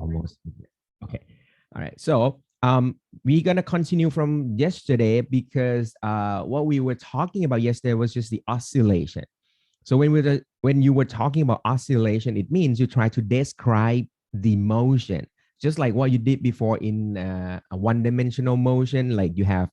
Almost. Okay. All right. So we're gonna continue from yesterday because what we were talking about yesterday was just the oscillation. So when you were talking about oscillation, it means you try to describe the motion, just like what you did before in a one-dimensional motion, like you have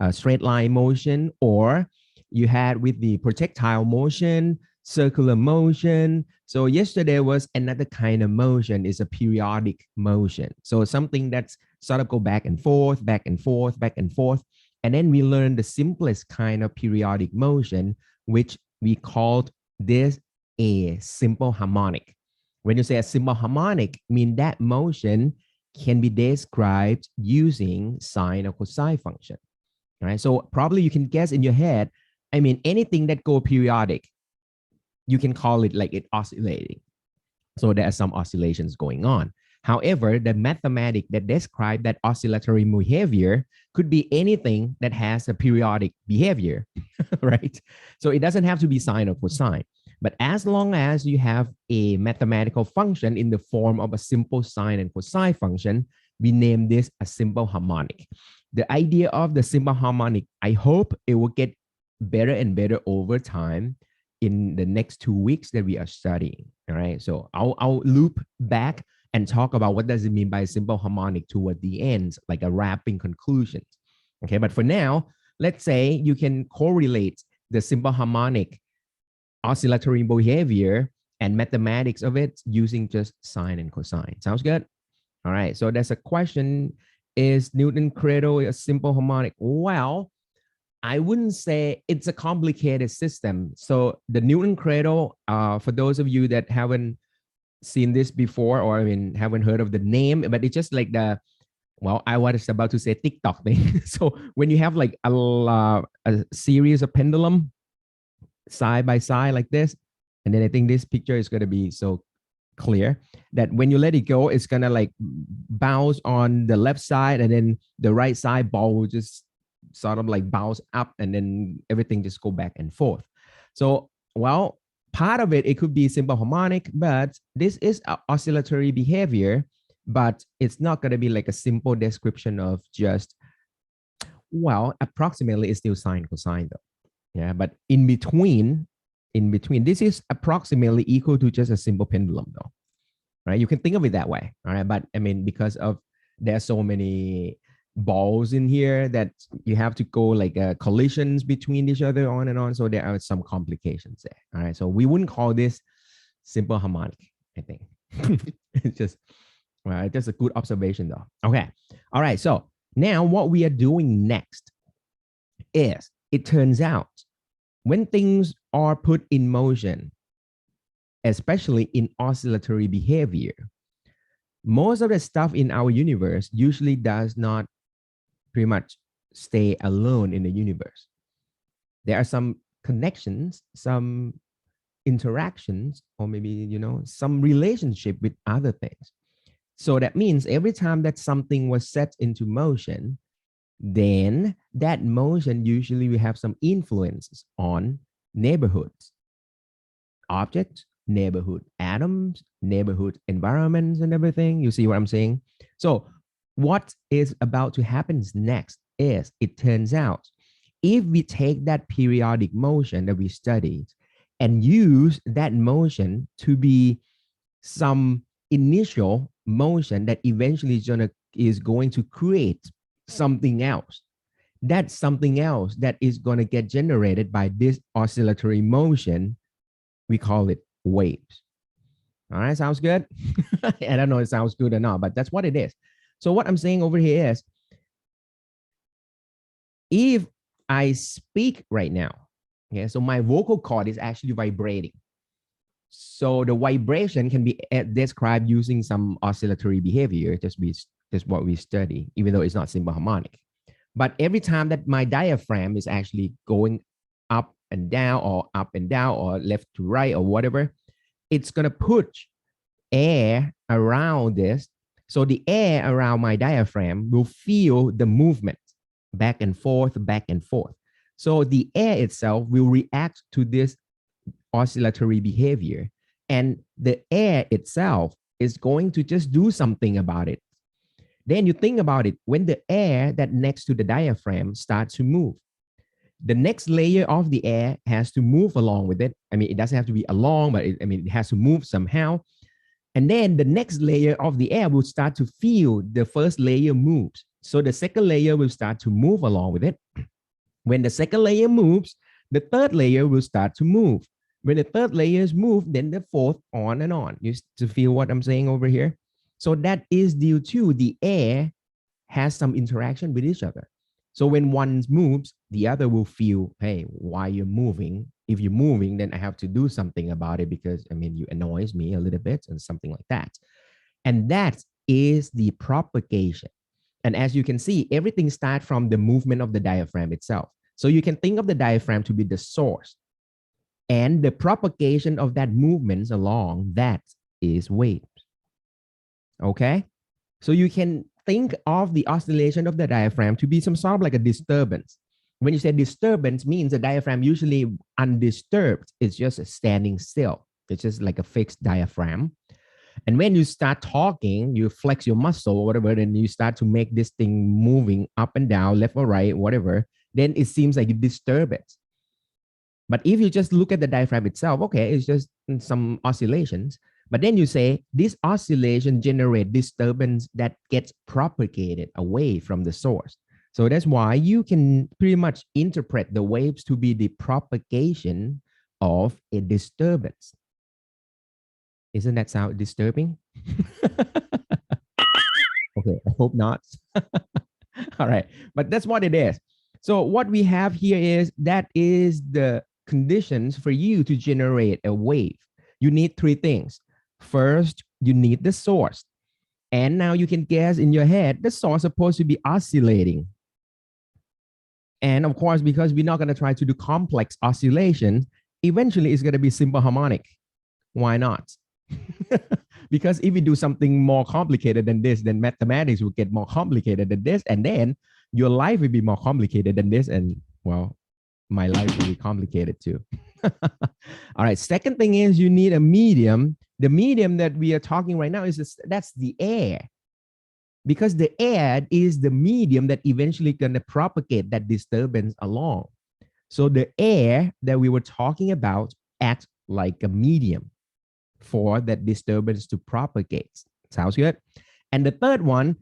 a straight line motion, or you had with the projectile motion, circular motion. So yesterday was another kind of motion, is a periodic motion. So something that's sort of go back and forth, back and forth, back and forth. And then we learned the simplest kind of periodic motion, which we called this a simple harmonic. When you say a simple harmonic, mean that motion can be described using sine or cosine function. All right. So probably you can guess in your head, I mean, anything that go periodic, you can call it like it oscillating. So there are some oscillations going on. However, the mathematics that describe that oscillatory behavior could be anything that has a periodic behavior, right? So it doesn't have to be sine or cosine. But as long as you have a mathematical function in the form of a simple sine and cosine function, we name this a simple harmonic. The idea of the simple harmonic, I hope it will get better and better over time in the next 2 weeks that we are studying. All right. So I'll loop back and talk about what does it mean by simple harmonic toward the end, like a wrapping conclusion. Okay. But for now, let's say you can correlate the simple harmonic oscillatory behavior and mathematics of it using just sine and cosine. Sounds good? All right. So there's a question. Is Newton Cradle a simple harmonic? Well, I wouldn't say it's a complicated system. So the Newton Cradle, for those of you that haven't seen this before, or I mean, haven't heard of the name, but it's just like the, well, I was about to say TikTok thing. So when you have like a series of pendulum side by side like this, and then I think this picture is going to be so clear that when you let it go, it's going to like bounce on the left side, and then the right side ball will just sort of like bounce up, and then everything just go back and forth. So, well, part of it could be simple harmonic, but this is an oscillatory behavior, but it's not going to be like a simple description of just, well, approximately it's still sine cosine though. Yeah, but in between, this is approximately equal to just a simple pendulum though, right? You can think of it that way, all right? But I mean, because of there's so many balls in here that you have to go like collisions between each other on and on. So there are some complications there. All right. So we wouldn't call this simple harmonic, I think. It's just, well, just a good observation though. Okay. All right. So now what we are doing next is, it turns out when things are put in motion, especially in oscillatory behavior, most of the stuff in our universe usually does not pretty much stay alone in the universe. There are some connections, some interactions, or maybe, you know, some relationship with other things. So that means every time that something was set into motion, then that motion usually will have some influences on neighborhoods, objects, neighborhood atoms, neighborhood environments, and everything. You see what I'm saying? So what is about to happen next is, it turns out, if we take that periodic motion that we studied and use that motion to be some initial motion that eventually is going to create something else, that's something else that is going to get generated by this oscillatory motion, we call it waves. All right, sounds good? I don't know if it sounds good or not, but that's what it is. So what I'm saying over here is, if I speak right now, okay, so my vocal cord is actually vibrating. So the vibration can be described using some oscillatory behavior, just what we study, even though it's not simple harmonic. But every time that my diaphragm is actually going up and down, or up and down, or left to right, or whatever, it's going to push air around this. So the air around my diaphragm will feel the movement back and forth, back and forth. So the air itself will react to this oscillatory behavior. And the air itself is going to just do something about it. Then you think about it, when the air that next to the diaphragm starts to move, the next layer of the air has to move along with it. I mean, it doesn't have to be along, but it has to move somehow. And then the next layer of the air will start to feel the first layer moves. So the second layer will start to move along with it. When the second layer moves, the third layer will start to move. When the third layers move, then the fourth, on and on. You to feel what I'm saying over here? So that is due to the air has some interaction with each other. So when one moves, the other will feel, hey, why you're moving? If you're moving, then I have to do something about it because, I mean, you annoys me a little bit and something like that. And that is the propagation. And as you can see, everything starts from the movement of the diaphragm itself. So you can think of the diaphragm to be the source. And the propagation of that movement along, that is waves. Okay? So you can think of the oscillation of the diaphragm to be some sort of like a disturbance. When you say disturbance, means the diaphragm usually undisturbed. It's just standing still. It's just like a fixed diaphragm. And when you start talking, you flex your muscle or whatever, and you start to make this thing moving up and down, left or right, whatever, then it seems like you disturb it. But if you just look at the diaphragm itself, okay, it's just some oscillations. But then you say this oscillation generates disturbance that gets propagated away from the source. So that's why you can pretty much interpret the waves to be the propagation of a disturbance. Isn't that sound disturbing? Okay, I hope not. All right, but that's what it is. So what we have here is that is the conditions for you to generate a wave. You need three things. First, you need the source. And now you can guess in your head, the source is supposed to be oscillating. And of course, because we're not going to try to do complex oscillation, eventually it's going to be simple harmonic. Why not? Because if we do something more complicated than this, then mathematics will get more complicated than this. And then your life will be more complicated than this. And well, my life will be complicated too. All right. Second thing is you need a medium. The medium that we are talking right now is that's the air. Because the air is the medium that eventually going to propagate that disturbance along. So the air that we were talking about acts like a medium for that disturbance to propagate. Sounds good? And the third one,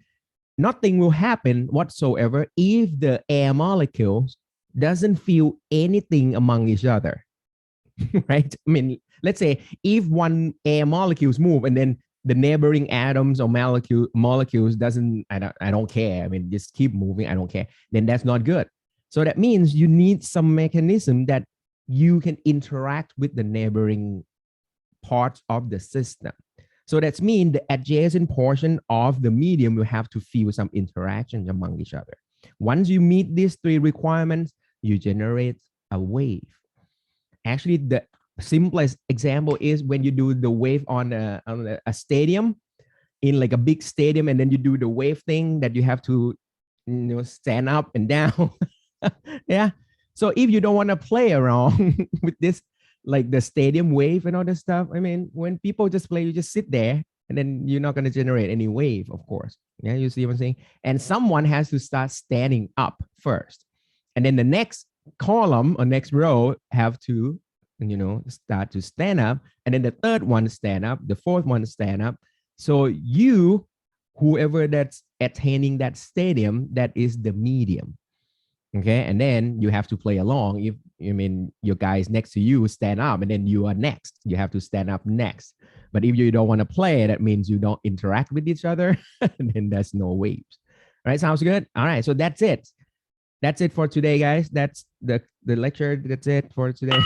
nothing will happen whatsoever if the air molecules doesn't feel anything among each other, right? I mean, let's say if one air molecules move and then the neighboring atoms or molecules doesn't, I don't care. I mean, just keep moving. I don't care. Then that's not good. So that means you need some mechanism that you can interact with the neighboring parts of the system. So that's mean the adjacent portion of the medium will have to feel some interaction among each other. Once you meet these three requirements, you generate a wave. Actually, the simplest example is when you do the wave on a stadium, in like a big stadium, and then you do the wave thing that you have to, stand up and down. Yeah. So if you don't want to play around with this, like the stadium wave and all this stuff, I mean, when people just play, you just sit there and then you're not going to generate any wave, of course. Yeah, you see what I'm saying? And someone has to start standing up first. And then the next column or next row have to, start to stand up. And then the third one stand up, the fourth one stand up. So you, whoever that's attaining that stadium, that is the medium. Okay, and then you have to play along. If your guys next to you stand up, and then you are next, you have to stand up next. But if you don't want to play, that means you don't interact with each other, and then there's no waves. All right, sounds good. All right, so that's it. That's it for today, guys. That's the lecture. That's it for today.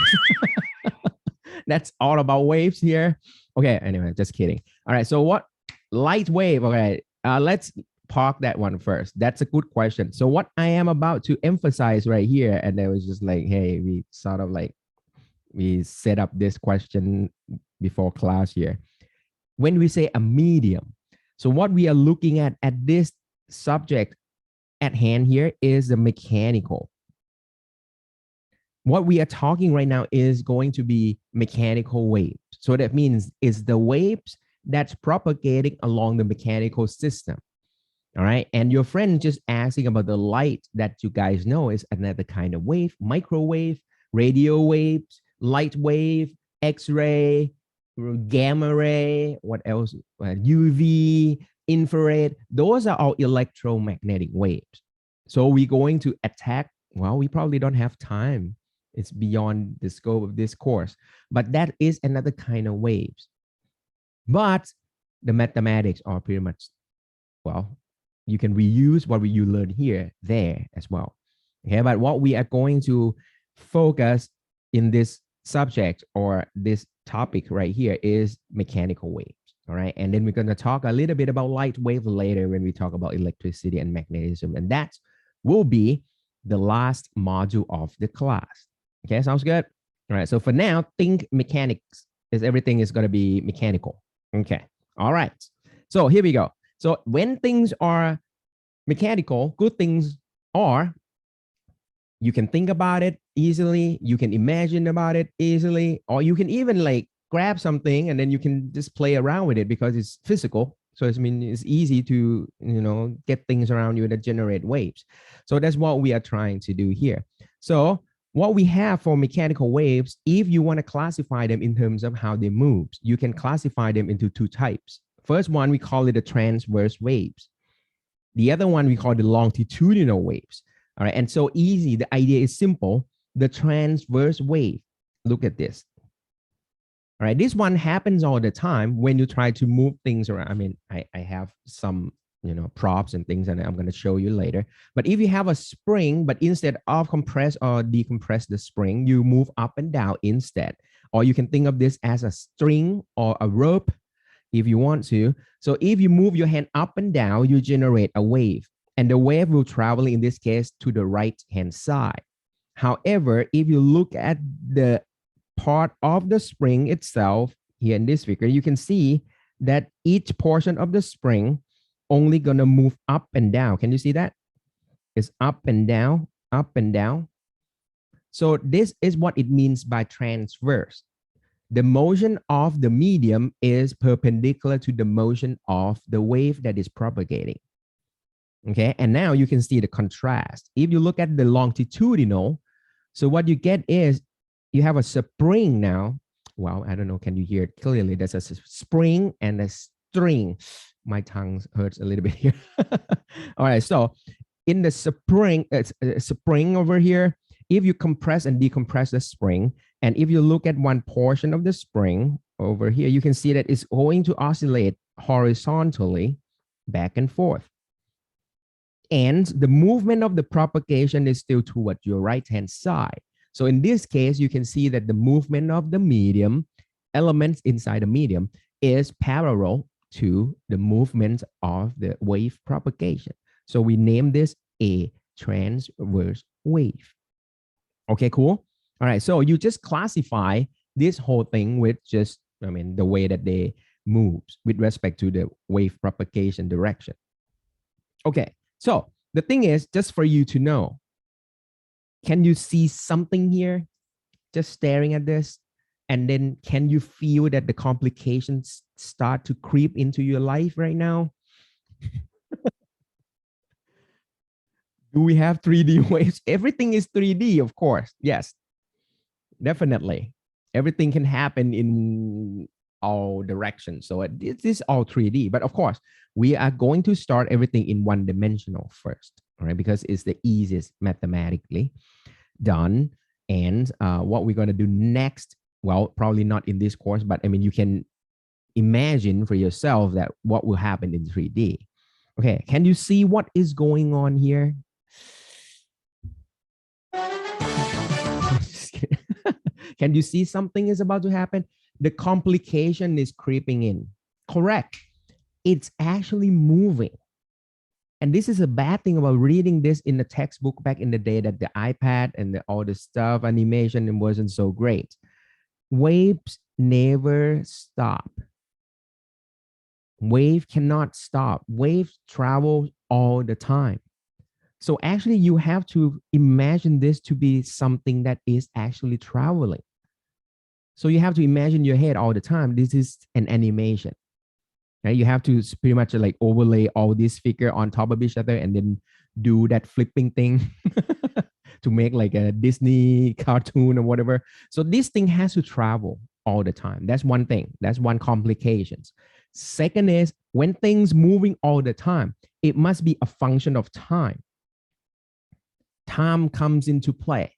That's all about waves here. Okay, anyway, just kidding. All right, so what light wave? Okay, let's park that one first. That's a good question. So what I am about to emphasize right here, and it was just like, hey, we sort of like, we set up this question before class here. When we say a medium, so what we are looking at this subject at hand here is the mechanical. What we are talking right now is going to be mechanical waves. So that means it's the waves that's propagating along the mechanical system. All right. And your friend just asking about the light that you guys know is another kind of wave, microwave, radio waves, light wave, X-ray, gamma ray, what else? UV, infrared. Those are all electromagnetic waves. So we're going to attack. Well, we probably don't have time. It's beyond the scope of this course, but that is another kind of waves. But the mathematics are pretty much, well, you can reuse what you learned here, there as well. Okay, but what we are going to focus in this subject or this topic right here is mechanical waves. All right, and then we're going to talk a little bit about light wave later when we talk about electricity and magnetism, and that will be the last module of the class. Okay, sounds good. All right, so for now, think mechanics is everything is going to be mechanical. Okay, all right. So here we go. So when things are mechanical, good things are, you can think about it easily, you can imagine about it easily, or you can even like grab something and then you can just play around with it because it's physical. So I mean, it's easy to, get things around you that generate waves. So that's what we are trying to do here. So what we have for mechanical waves, if you want to classify them in terms of how they move, you can classify them into two types. First one, we call it the transverse waves. The other one, we call the longitudinal waves. All right, and so easy, the idea is simple. The transverse wave, look at this. All right, this one happens all the time when you try to move things around. I mean, I have some, props and things that I'm going to show you later. But if you have a spring, but instead of compress or decompress the spring, you move up and down instead. Or you can think of this as a string or a rope if you want to. So if you move your hand up and down, you generate a wave. And the wave will travel, in this case, to the right-hand side. However, if you look at the part of the spring itself, here in this figure, you can see that each portion of the spring only going to move up and down. Can you see that? It's up and down, up and down. So this is what it means by transverse. The motion of the medium is perpendicular to the motion of the wave that is propagating. Okay, and now you can see the contrast. If you look at the longitudinal, so what you get is you have a spring now. Well, I don't know, can you hear it clearly? There's a spring and a string. My tongue hurts a little bit here. All right, so in the spring, it's a spring over here. If you compress and decompress the spring, and if you look at one portion of the spring over here, you can see that it's going to oscillate horizontally back and forth. And the movement of the propagation is still toward your right-hand side. So in this case, you can see that the movement of the medium, elements inside the medium, is parallel to the movement of the wave propagation. So we name this a transverse wave. Okay, cool. All right, so you just classify this whole thing with just, the way that they move with respect to the wave propagation direction. Okay, so the thing is, just for you to know, can you see something here just staring at this? And then can you feel that the complications start to creep into your life right now? Do we have 3D waves? Everything is 3D, of course. Yes, definitely. Everything can happen in all directions. So it is all 3D. But of course, we are going to start everything in one dimensional first, all right? Because it's the easiest mathematically done. And what we're going to do next, well, probably not in this course, but you can imagine for yourself that what will happen in 3D. Okay, can you see what is going on here? Can you see something is about to happen? The complication is creeping in. Correct. It's actually moving. And this is a bad thing about reading this in the textbook back in the day, that the iPad and all the stuff, animation, it wasn't so great. Waves never stop. Wave cannot stop. Waves travel all the time. So actually you have to imagine this to be something that is actually traveling. So you have to imagine your head all the time. This is an animation. Right? You have to pretty much like overlay all these figure on top of each other and then do that flipping thing to make like a Disney cartoon or whatever. So this thing has to travel all the time. That's one thing. That's one complications. Second is when things moving all the time, it must be a function of time. Time comes into play.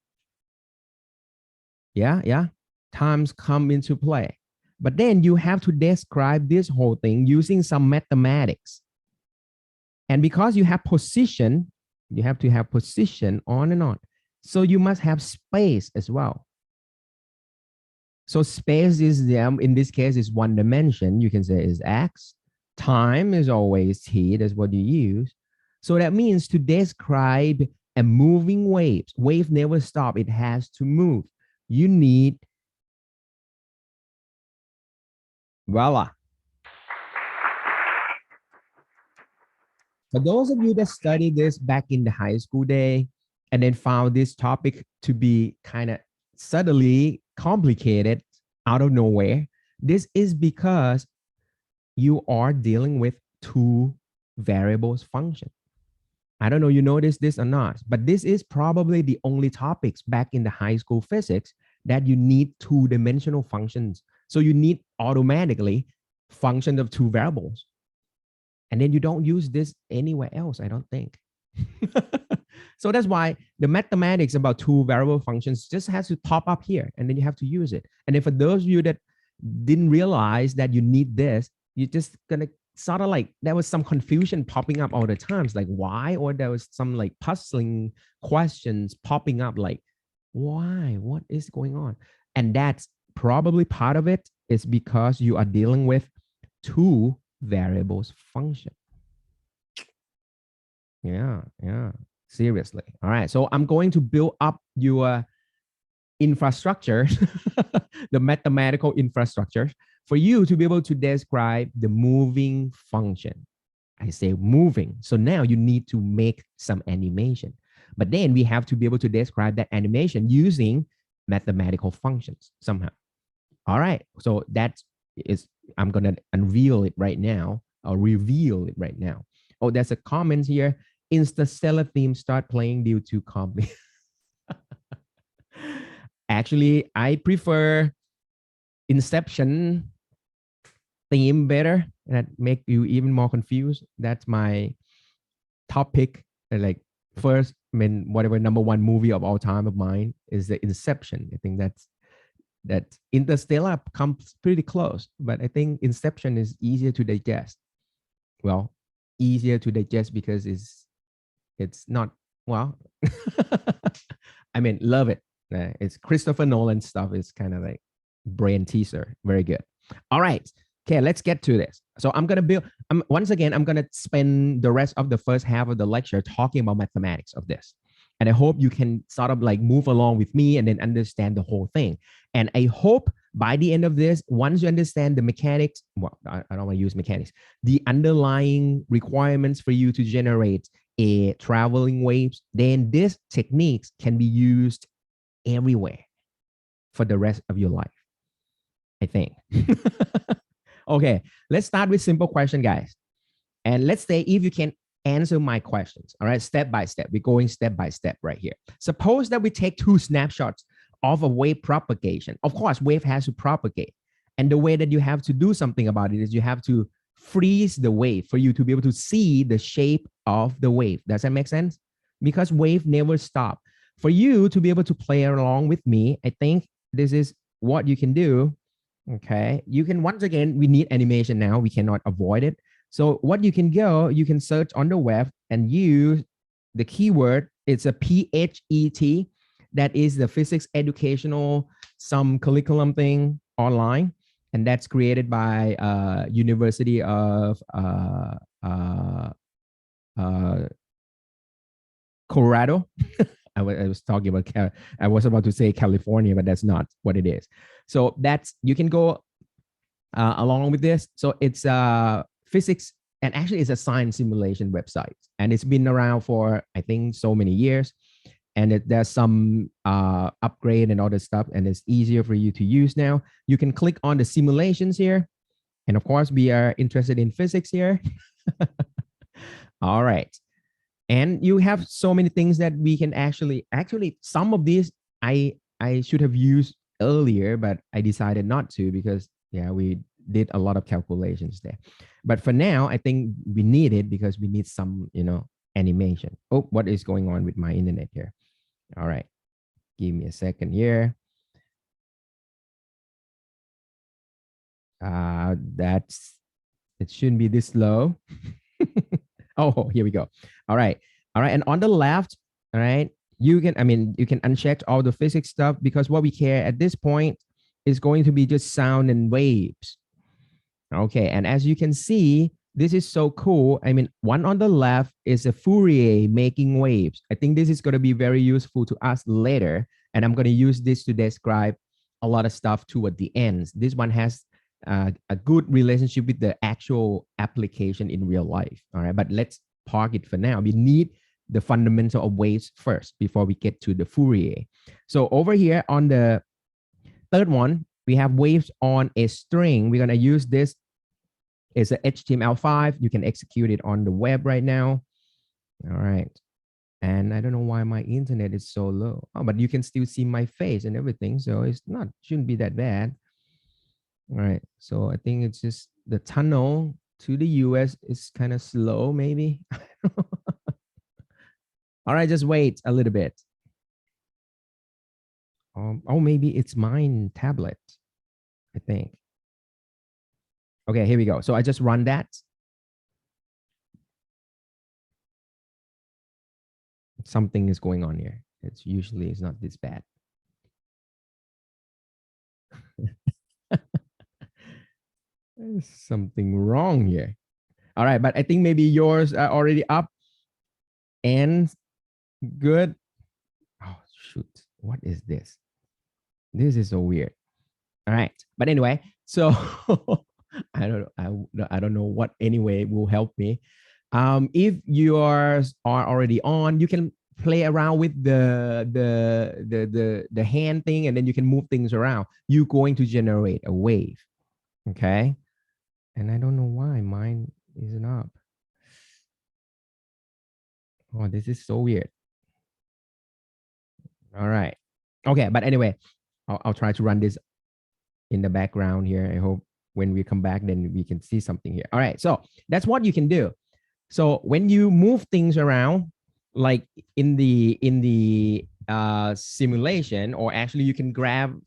Yeah. Times come into play. But then you have to describe this whole thing using some mathematics. And because you have position, you have to have position on and on. So you must have space as well. So space is them, in this case, is one dimension. You can say is X. Time is always T. That's what you use. So that means to describe a moving wave never stop. It has to move. You need, voila. For those of you that studied this back in the high school day and then found this topic to be kind of subtly complicated out of nowhere, this is because you are dealing with two variables function. I don't know you noticed this or not, but this is probably the only topics back in the high school physics that you need two-dimensional functions. So you need automatically functions of two variables. And then you don't use this anywhere else, I don't think. So that's why the mathematics about two variable functions just has to pop up here and then you have to use it. And then for those of you that didn't realize that you need this, you're just gonna sort of like, there was some confusion popping up all the times, like why? Or there was some like puzzling questions popping up like, why? What is going on? And that's probably part of it is because you are dealing with two variables function. Yeah. Seriously. All right. So I'm going to build up your infrastructure, the mathematical infrastructure for you to be able to describe the moving function. I say moving. So now you need to make some animation, but then we have to be able to describe that animation using mathematical functions somehow. All right. So that is, I'm going to unveil it right now. I'll reveal it right now. Oh, there's a comment here. Interstellar theme start playing due to compli. Actually, I prefer Inception theme better. That make you even more confused. That's my top pick. Like first, I mean, whatever number one movie of all time of mine is the Inception. I think that Interstellar comes pretty close, but I think Inception is easier to digest. Well, easier to digest because it's not, well, I mean, love it. It's Christopher Nolan stuff. It's kind of like brain teaser. Very good. All right. Okay, let's get to this. So I'm going to build, once again, I'm going to spend the rest of the first half of the lecture talking about mathematics of this. And I hope you can sort of like move along with me and then understand the whole thing. And I hope by the end of this, once you understand the mechanics, well, I don't want to use mechanics, the underlying requirements for you to generate a traveling waves, then these techniques can be used everywhere for the rest of your life, I think. Okay, let's start with simple question, guys. And let's say if you can answer my questions, all right, step by step. We're going step by step right here. Suppose that we take two snapshots of a wave propagation. Of course, wave has to propagate. And the way that you have to do something about it is you have to freeze the wave for you to be able to see the shape of the wave. Does that make sense? Because wave never stop. For you to be able to play along with me, I think this is what you can do. Okay, you can, once again, we need animation now. We cannot avoid it. So what you can go, you can search on the web and use the keyword. It's a PHET. That is the physics educational, some curriculum thing online. And that's created by University of Colorado. I was talking about, I was about to say California, but that's not what it is. So that's, you can go along with this. So it's physics, and actually it's a science simulation website. And it's been around for, I think, so many years. And there's some upgrade and all this stuff. And it's easier for you to use now. You can click on the simulations here. And of course, we are interested in physics here. All right. And you have so many things that we can actually some of these I should have used earlier, but I decided not to because yeah, we did a lot of calculations there. But for now, I think we need it because we need some, animation. Oh, what is going on with my internet here? All right. Give me a second here. It shouldn't be this low. Oh, here we go. All right. All right. And on the left, all right, you can uncheck all the physics stuff because what we care at this point is going to be just sound and waves. Okay. And as you can see, this is so cool. I mean, one on the left is a Fourier making waves. I think this is going to be very useful to us later. And I'm going to use this to describe a lot of stuff toward the ends. This one has a good relationship with the actual application in real life. All right, but let's park it for now. We need the fundamental of waves first before we get to the Fourier. So over here on the third one, we have waves on a string. We're going to use this. It's a HTML5. You can execute it on the web right now. All right. And I don't know why my internet is so low. Oh, but you can still see my face and everything. So it's shouldn't be that bad. All right. So I think it's just the tunnel to the US is kind of slow, maybe. All right. Just wait a little bit. Oh, maybe it's mine tablet, I think. Okay, here we go. So I just run that. Something is going on here. It's not this bad. There's something wrong here. All right, but I think maybe yours are already up and good. Oh, shoot. What is this? This is so weird. All right, but anyway, so I don't know what anyway will help me. If yours are already on, you can play around with the hand thing, and then you can move things around. You're going to generate a wave. Okay. And I don't know why mine isn't up. Oh, this is so weird. All right. Okay, but anyway, I'll try to run this in the background here. I hope when we come back, then we can see something here. All right, so that's what you can do. So when you move things around, like in the simulation, or actually you can grab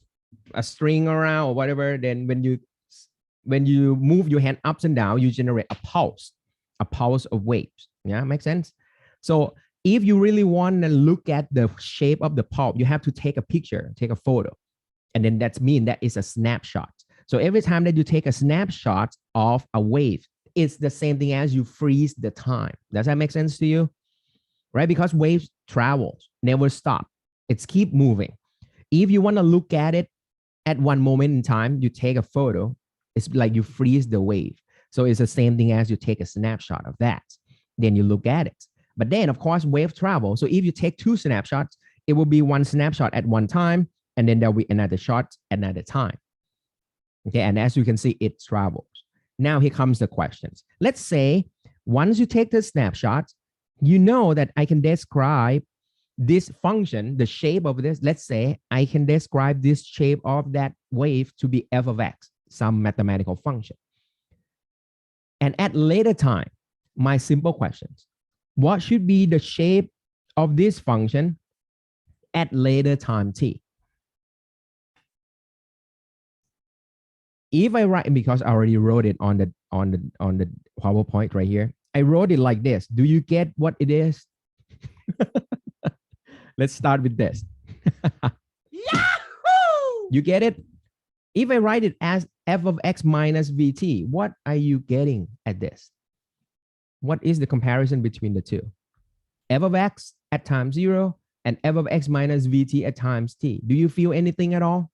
a string around or whatever, then when you move your hand ups and down, you generate a pulse of waves. Yeah, makes sense. So if you really want to look at the shape of the pulp, you have to take a picture, take a photo. And then that is a snapshot. So every time that you take a snapshot of a wave, it's the same thing as you freeze the time. Does that make sense to you? Right? Because waves travel, never stop. It's keep moving. If you want to look at it at one moment in time, you take a photo. It's like you freeze the wave. So it's the same thing as you take a snapshot of that. Then you look at it. But then, of course, wave travel. So if you take two snapshots, it will be one snapshot at one time, and then there'll be another shot at another time. Okay, and as you can see, it travels. Now here comes the questions. Let's say once you take the snapshot, you know that I can describe this function, the shape of this. Let's say I can describe this shape of that wave to be f of x, some mathematical function. And at later time, my simple questions, what should be the shape of this function at later time t? If I write, because I already wrote it on the PowerPoint right here, I wrote it like this. Do you get what it is? Let's start with this. Yahoo! You get it? If I write it as f of x minus vt, what are you getting at this? What is the comparison between the two? F of x at time 0 and f of x minus vt at times t. Do you feel anything at all?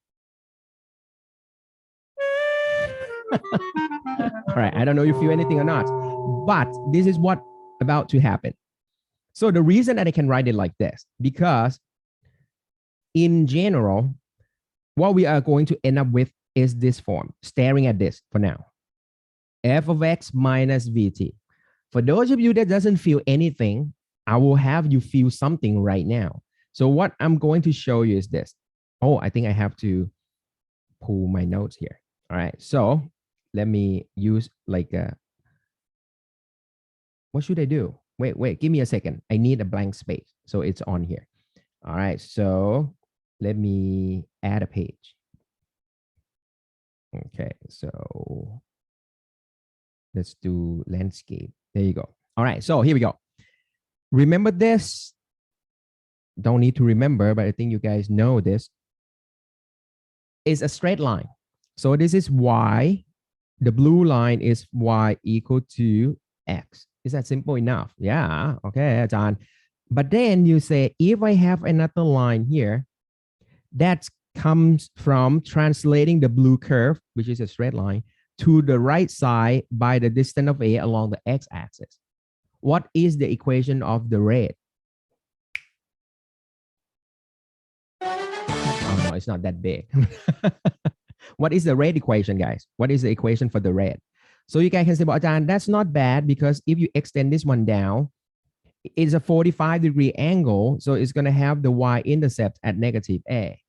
All right, I don't know if you feel anything or not, but this is what about to happen. So the reason that I can write it like this, because in general, what we are going to end up with is this form, staring at this for now. f of x minus vt. For those of you that doesn't feel anything, I will have you feel something right now. So what I'm going to show you is this. Oh, I think I have to pull my notes here. All right, so let me use like a, what should I do? Wait, give me a second. I need a blank space. So it's on here. All right, so let me add a page. Okay, so let's do landscape. There you go. All right, so here we go. Remember this? Don't need to remember, but I think you guys know this. It's a straight line. So this is y. The blue line is y equal to x. Is that simple enough? Yeah, okay, John. But then you say, if I have another line here, that comes from translating the blue curve, which is a straight line, to the right side by the distance of A along the x-axis. What is the equation of the red? Oh, no, it's not that big. What is the red equation, guys? What is the equation for the red? So you guys can say, well, Ajahn, that's not bad because if you extend this one down, it's a 45-degree angle. So it's going to have the y-intercept at negative A.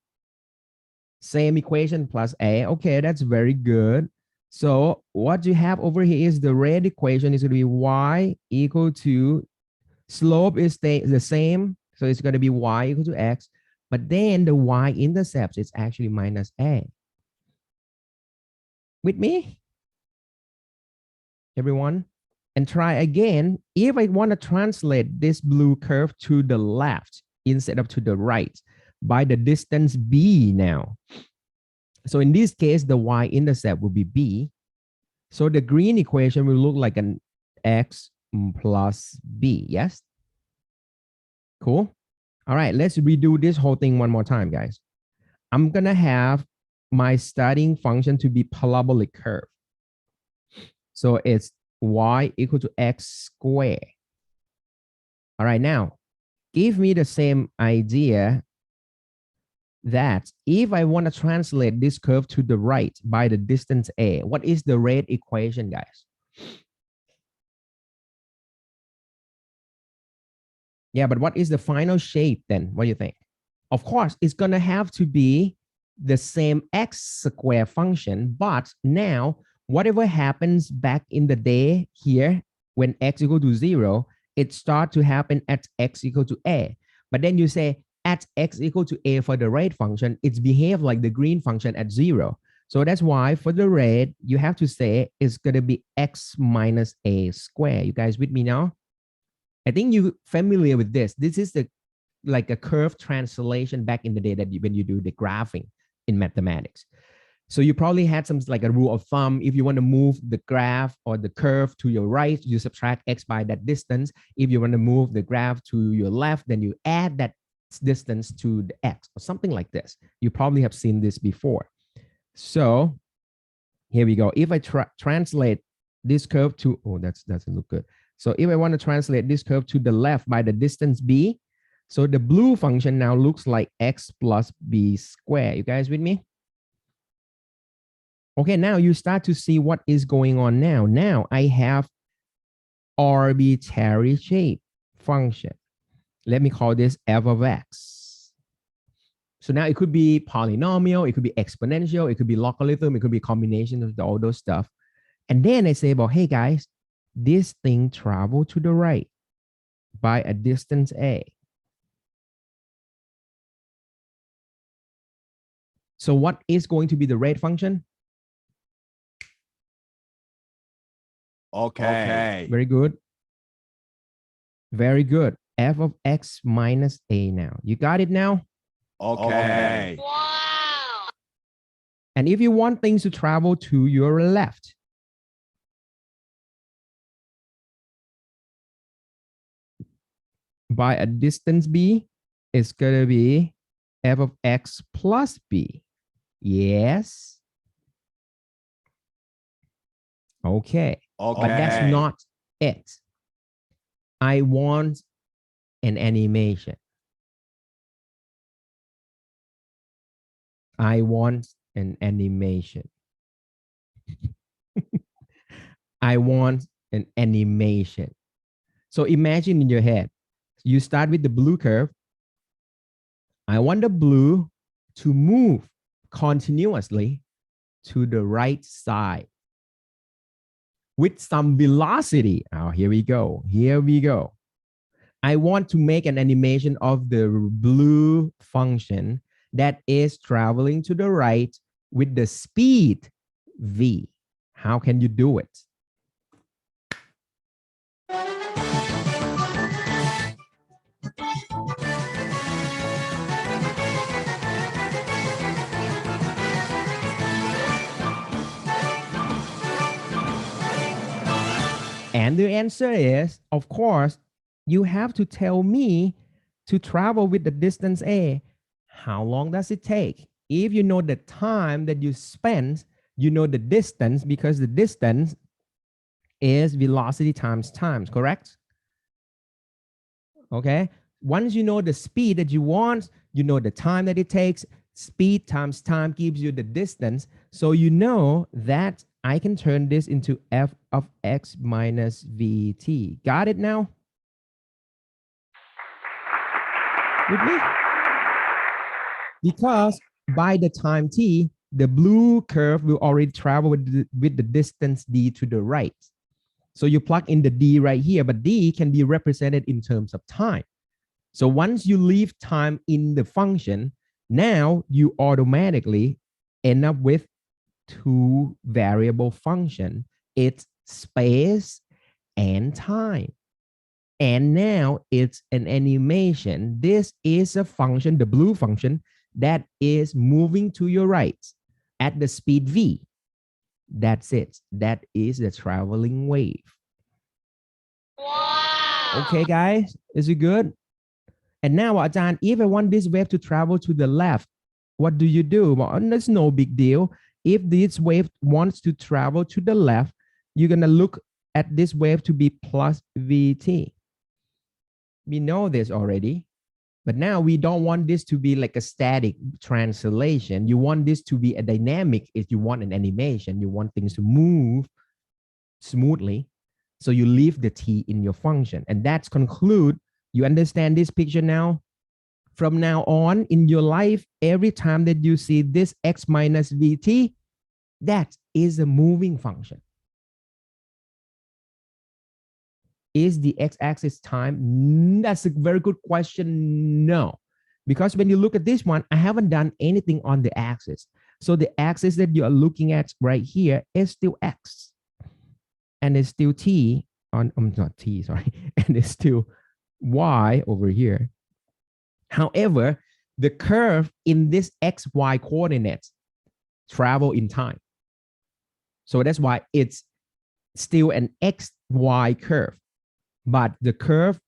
Same equation plus A. Okay, that's very good. So what you have over here is the red equation is going to be y equal to, slope is the same. So it's going to be y equal to x. But then the y-intercept is actually minus A. With me? Everyone? And try again. If I want to translate this blue curve to the left instead of to the right by the distance b now. So in this case, the y-intercept will be b. So the green equation will look like an x plus b, yes? Cool. All right, let's redo this whole thing one more time, guys. I'm gonna have my starting function to be parabolic curve. So it's y equal to x squared. All right, now give me the same idea that if I want to translate this curve to the right by the distance a, what is the red equation, guys? Yeah, but what is the final shape then? What do you think? Of course, it's going to have to be the same x square function, but now whatever happens back in the day here, when x equal to 0, it starts to happen at x equal to a. But then you say at x equal to a for the red function, it's behave like the green function at 0. So that's why for the red, you have to say it's going to be x minus a square. You guys with me now? I think you're familiar with this. This is the like a curve translation back in the day that when you do the graphing in mathematics. So you probably had some like a rule of thumb. If you want to move the graph or the curve to your right, you subtract x by that distance. If you want to move the graph to your left, then you add that distance to the x or something like this. You probably have seen this before. So here we go. If I translate this curve to, oh, that doesn't look good. So if I want to translate this curve to the left by the distance b, so the blue function now looks like x plus b squared. You guys with me? Okay, now you start to see what is going on now. Now I have arbitrary shape function. Let me call this f of x. So now it could be polynomial, it could be exponential, it could be logarithm, it could be a combination of all those stuff. And then I say, well, hey guys, this thing travel to the right by a distance a. So what is going to be the rate function? Okay. Very good. Very good. F of x minus a now. You got it now? Okay. Wow. And if you want things to travel to your left, by a distance b, it's going to be f of x plus b. Yes. Okay. Okay. But that's not it. I want an animation. I want an animation. I want an animation. So imagine in your head, you start with the blue curve. I want the blue to move continuously to the right side with some velocity. Oh, here we go. Here we go. I want to make an animation of the blue function that is traveling to the right with the speed v. How can you do it? And the answer is, of course, you have to tell me to travel with the distance a. How long does it take? If you know the time that you spend, you know the distance, because the distance is velocity times time, correct? Okay. Once you know the speed that you want, you know the time that it takes. Speed times time gives you the distance. So you know that I can turn this into f of x minus vt. Got it now? With me? Because by the time t, the blue curve will already travel with the distance d to the right. So you plug in the d right here, but d can be represented in terms of time. So once you leave time in the function, now you automatically end up with two variable function. It's space and time. And now it's an animation. This is a function, the blue function, that is moving to your right at the speed v. That's it. That is the traveling wave. Wow. Okay, guys, is it good? And now, Ajahn, if I want this wave to travel to the left, what do you do? Well, that's no big deal. If this wave wants to travel to the left, you're going to look at this wave to be plus Vt. We know this already, but now we don't want this to be like a static translation. You want this to be a dynamic. If you want an animation, you want things to move smoothly. So you leave the t in your function. And that's conclude. You understand this picture now? From now on in your life, every time that you see this x minus vt, that is a moving function. Is the x-axis time? That's a very good question. No, because when you look at this one, I haven't done anything on the axis. So the axis that you are looking at right here is still x, and it's still t on, not t, sorry, and it's still y over here. However, the curve in this xy coordinates travel in time. So that's why it's still an xy curve, but the curve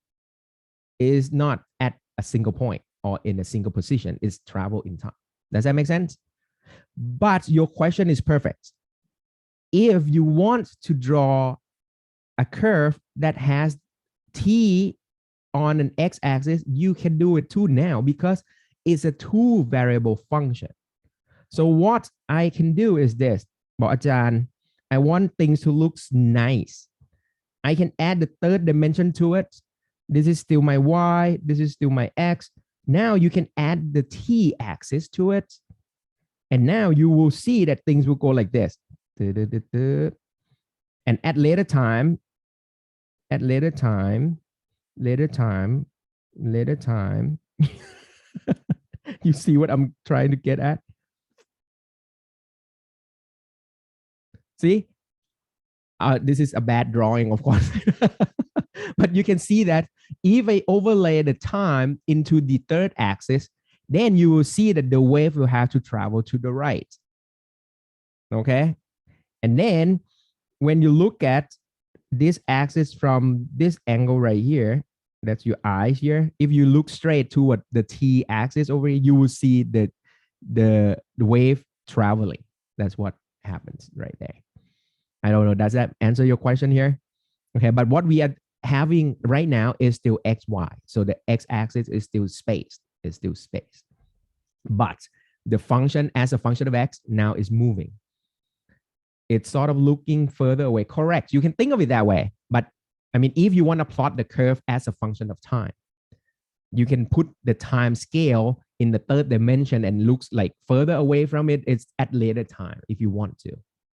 is not at a single point or in a single position. It's travel in time. Does that make sense? But your question is perfect. If you want to draw a curve that has t on an x-axis, you can do it too now because it's a two variable function. So what I can do is this. Well, Ajahn, I want things to look nice. I can add the third dimension to it. This is still my y. This is still my x. Now you can add the t-axis to it. And now you will see that things will go like this. And at later time, you see what I'm trying to get at? See? This is a bad drawing, of course. But you can see that if I overlay the time into the third axis, then you will see that the wave will have to travel to the right. Okay? And then when you look at this axis from this angle right here, that's your eyes here. If you look straight toward the t axis over here, you will see the wave traveling. That's what happens right there. I don't know. Does that answer your question here? Okay, but what we are having right now is still xy. So the x-axis is still space. It's still space. But the function as a function of x now is moving. It's sort of looking further away. Correct. You can think of it that way. But I mean, if you want to plot the curve as a function of time, you can put the time scale in the third dimension and looks like further away from it. It's at later time if you want to.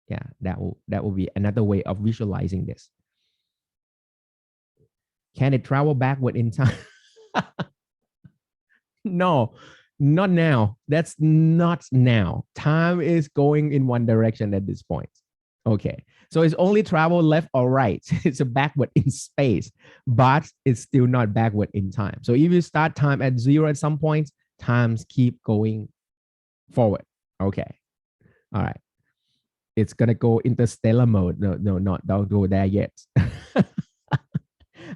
Yeah, that will be another way of visualizing this. Can it travel backward in time? No, not now. That's not now. Time is going in one direction at this point. Okay, so it's only travel left or right. It's a backward in space, but it's still not backward in time. So if you start time at 0 at some point, times keep going forward. Okay, all right. It's gonna go interstellar mode. No, not don't go there yet.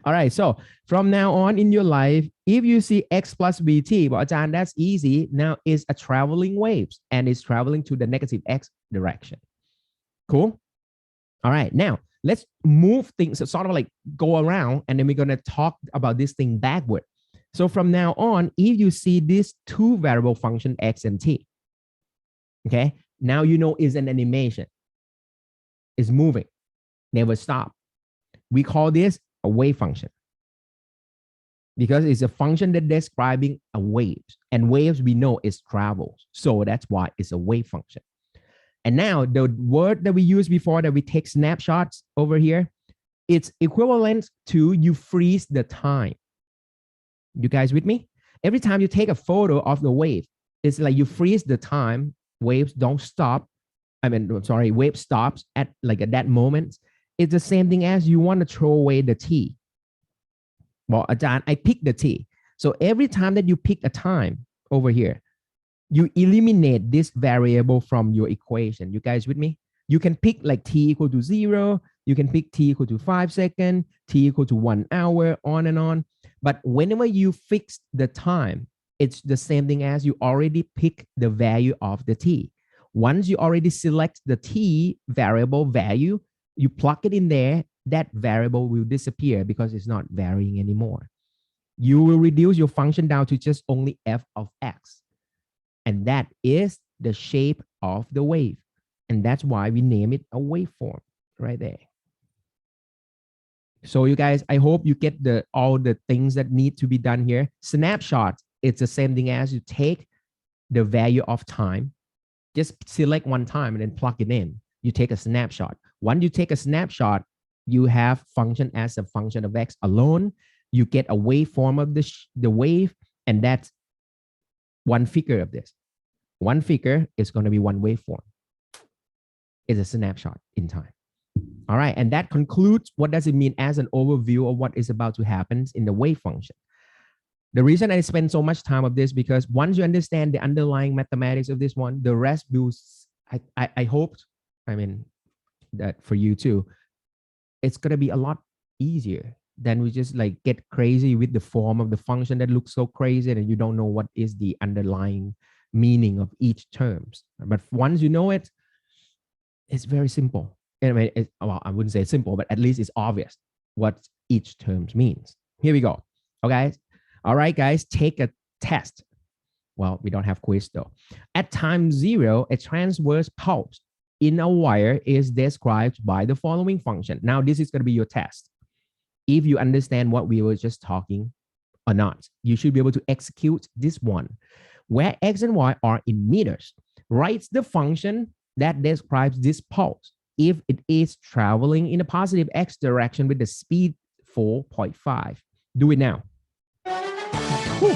All right, so from now on in your life, if you see x plus vt, well, Ajahn, that's easy. Now it's a traveling waves and it's traveling to the negative x direction. Cool. All right, now let's move things, sort of like go around, and then we're going to talk about this thing backward. So from now on, if you see these two variable function x and t, okay, now you know it's an animation. It's moving, never stop. We call this a wave function because it's a function that describing a wave, and waves we know is travels. So that's why it's a wave function. And now the word that we used before that we take snapshots over here, it's equivalent to you freeze the time. You guys with me? Every time you take a photo of the wave, it's like you freeze the time. Waves don't stop. I mean, sorry, wave stops at like at that moment. It's the same thing as you want to throw away the t. Well, Ajahn, I pick the t. So every time that you pick a time over here, you eliminate this variable from your equation. You guys with me? You can pick like t equal to 0. You can pick t equal to 5 seconds, t equal to 1 hour, on and on. But whenever you fix the time, it's the same thing as you already pick the value of the t. Once you already select the t variable value, you plug it in there, that variable will disappear because it's not varying anymore. You will reduce your function down to just only f of x. And that is the shape of the wave. And that's why we name it a waveform right there. So you guys, I hope you get all the things that need to be done here. Snapshot, it's the same thing as you take the value of time, just select one time and then plug it in. You take a snapshot. Once you take a snapshot, you have function as a function of x alone. You get a waveform of the wave, and that's one figure of this. One figure is going to be one waveform. It's a snapshot in time. All right, and that concludes what does it mean as an overview of what is about to happen in the wave function. The reason I spend so much time of this, because once you understand the underlying mathematics of this one, the rest will, I hoped, I mean, that for you too, it's going to be a lot easier than we just like get crazy with the form of the function that looks so crazy and you don't know what is the underlying meaning of each terms. But once you know it, it's very simple. Anyway, well, I wouldn't say it's simple, but at least it's obvious what each term means. Here we go. Okay. All right, guys, take a test. Well, we don't have quiz though. At time 0, a transverse pulse in a wire is described by the following function. Now, this is going to be your test. If you understand what we were just talking or not, you should be able to execute this one, where x and y are in meters. Writes the function that describes this pulse if it is traveling in a positive x direction with the speed 4.5. Do it now. Whew.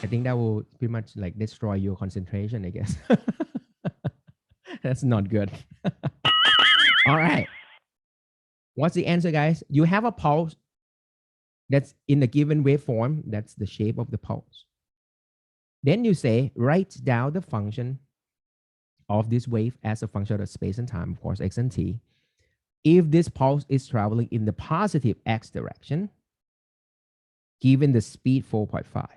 I think that will pretty much like destroy your concentration, I guess. That's not good. All right. What's the answer, guys? You have a pulse that's in a given waveform. That's the shape of the pulse. Then you say, write down the function of this wave as a function of space and time, of course, x and t. If this pulse is traveling in the positive x direction, given the speed 4.5.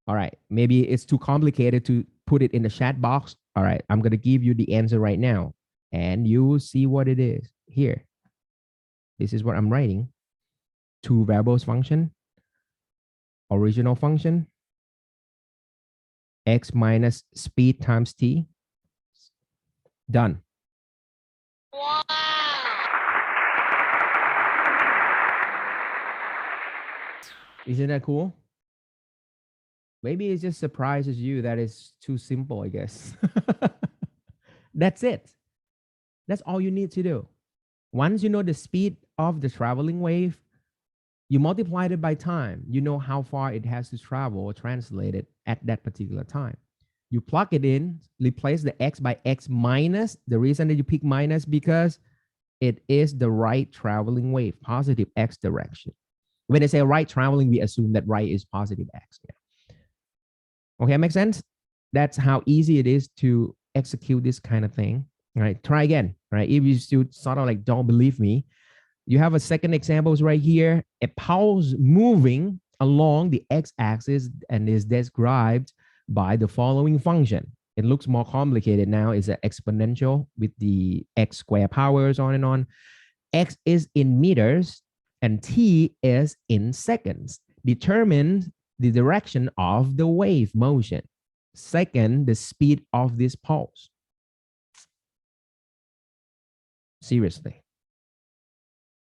All right, maybe it's too complicated to put it in the chat box. All right, I'm going to give you the answer right now, and you will see what it is. here. This is what I'm writing. Two variables function, original function, x minus speed times t. Done. Wow. Isn't that cool? Maybe it just surprises you that it's too simple, I guess. That's it. That's all you need to do. Once you know the speed of the traveling wave, you multiply it by time. You know how far it has to travel or translate it at that particular time. You plug it in, replace the x by x minus. The reason that you pick minus because it is the right traveling wave, positive x direction. When I say right traveling, we assume that right is positive x. Yeah. Okay, makes sense? That's how easy it is to execute this kind of thing. All right, try again. All right, if you still sort of like don't believe me, you have a second example right here. A pulse moving along the x-axis and is described by the following function. It looks more complicated now. It's an exponential with the x square powers on and on. X is in meters and t is in seconds. Determine the direction of the wave motion. Second, the speed of this pulse. Seriously.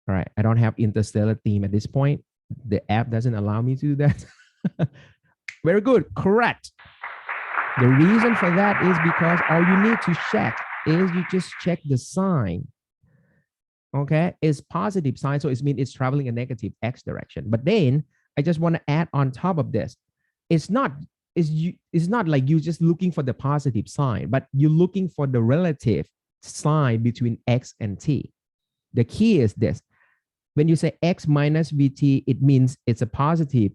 All right, I don't have interstellar theme at this point. The app doesn't allow me to do that. Very good, correct. The reason for that is because all you need to check is you just check the sign. Okay, it's positive sign, so it means it's traveling a negative x direction. But then I just want to add on top of this, it's not like you just looking for the positive sign, but you're looking for the relative sign between x and t. The key is this. When you say x minus vt, it means it's a positive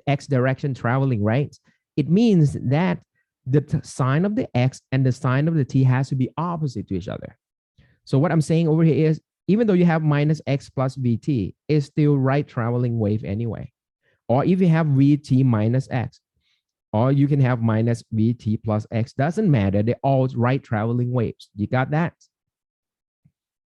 x direction traveling, right? It means that the sign of the x and the sign of the t has to be opposite to each other. So what I'm saying over here is, even though you have minus x plus vt, it's still right traveling wave anyway. Or if you have vt minus x, or you can have minus vt plus x, doesn't matter. They're all right traveling waves. You got that?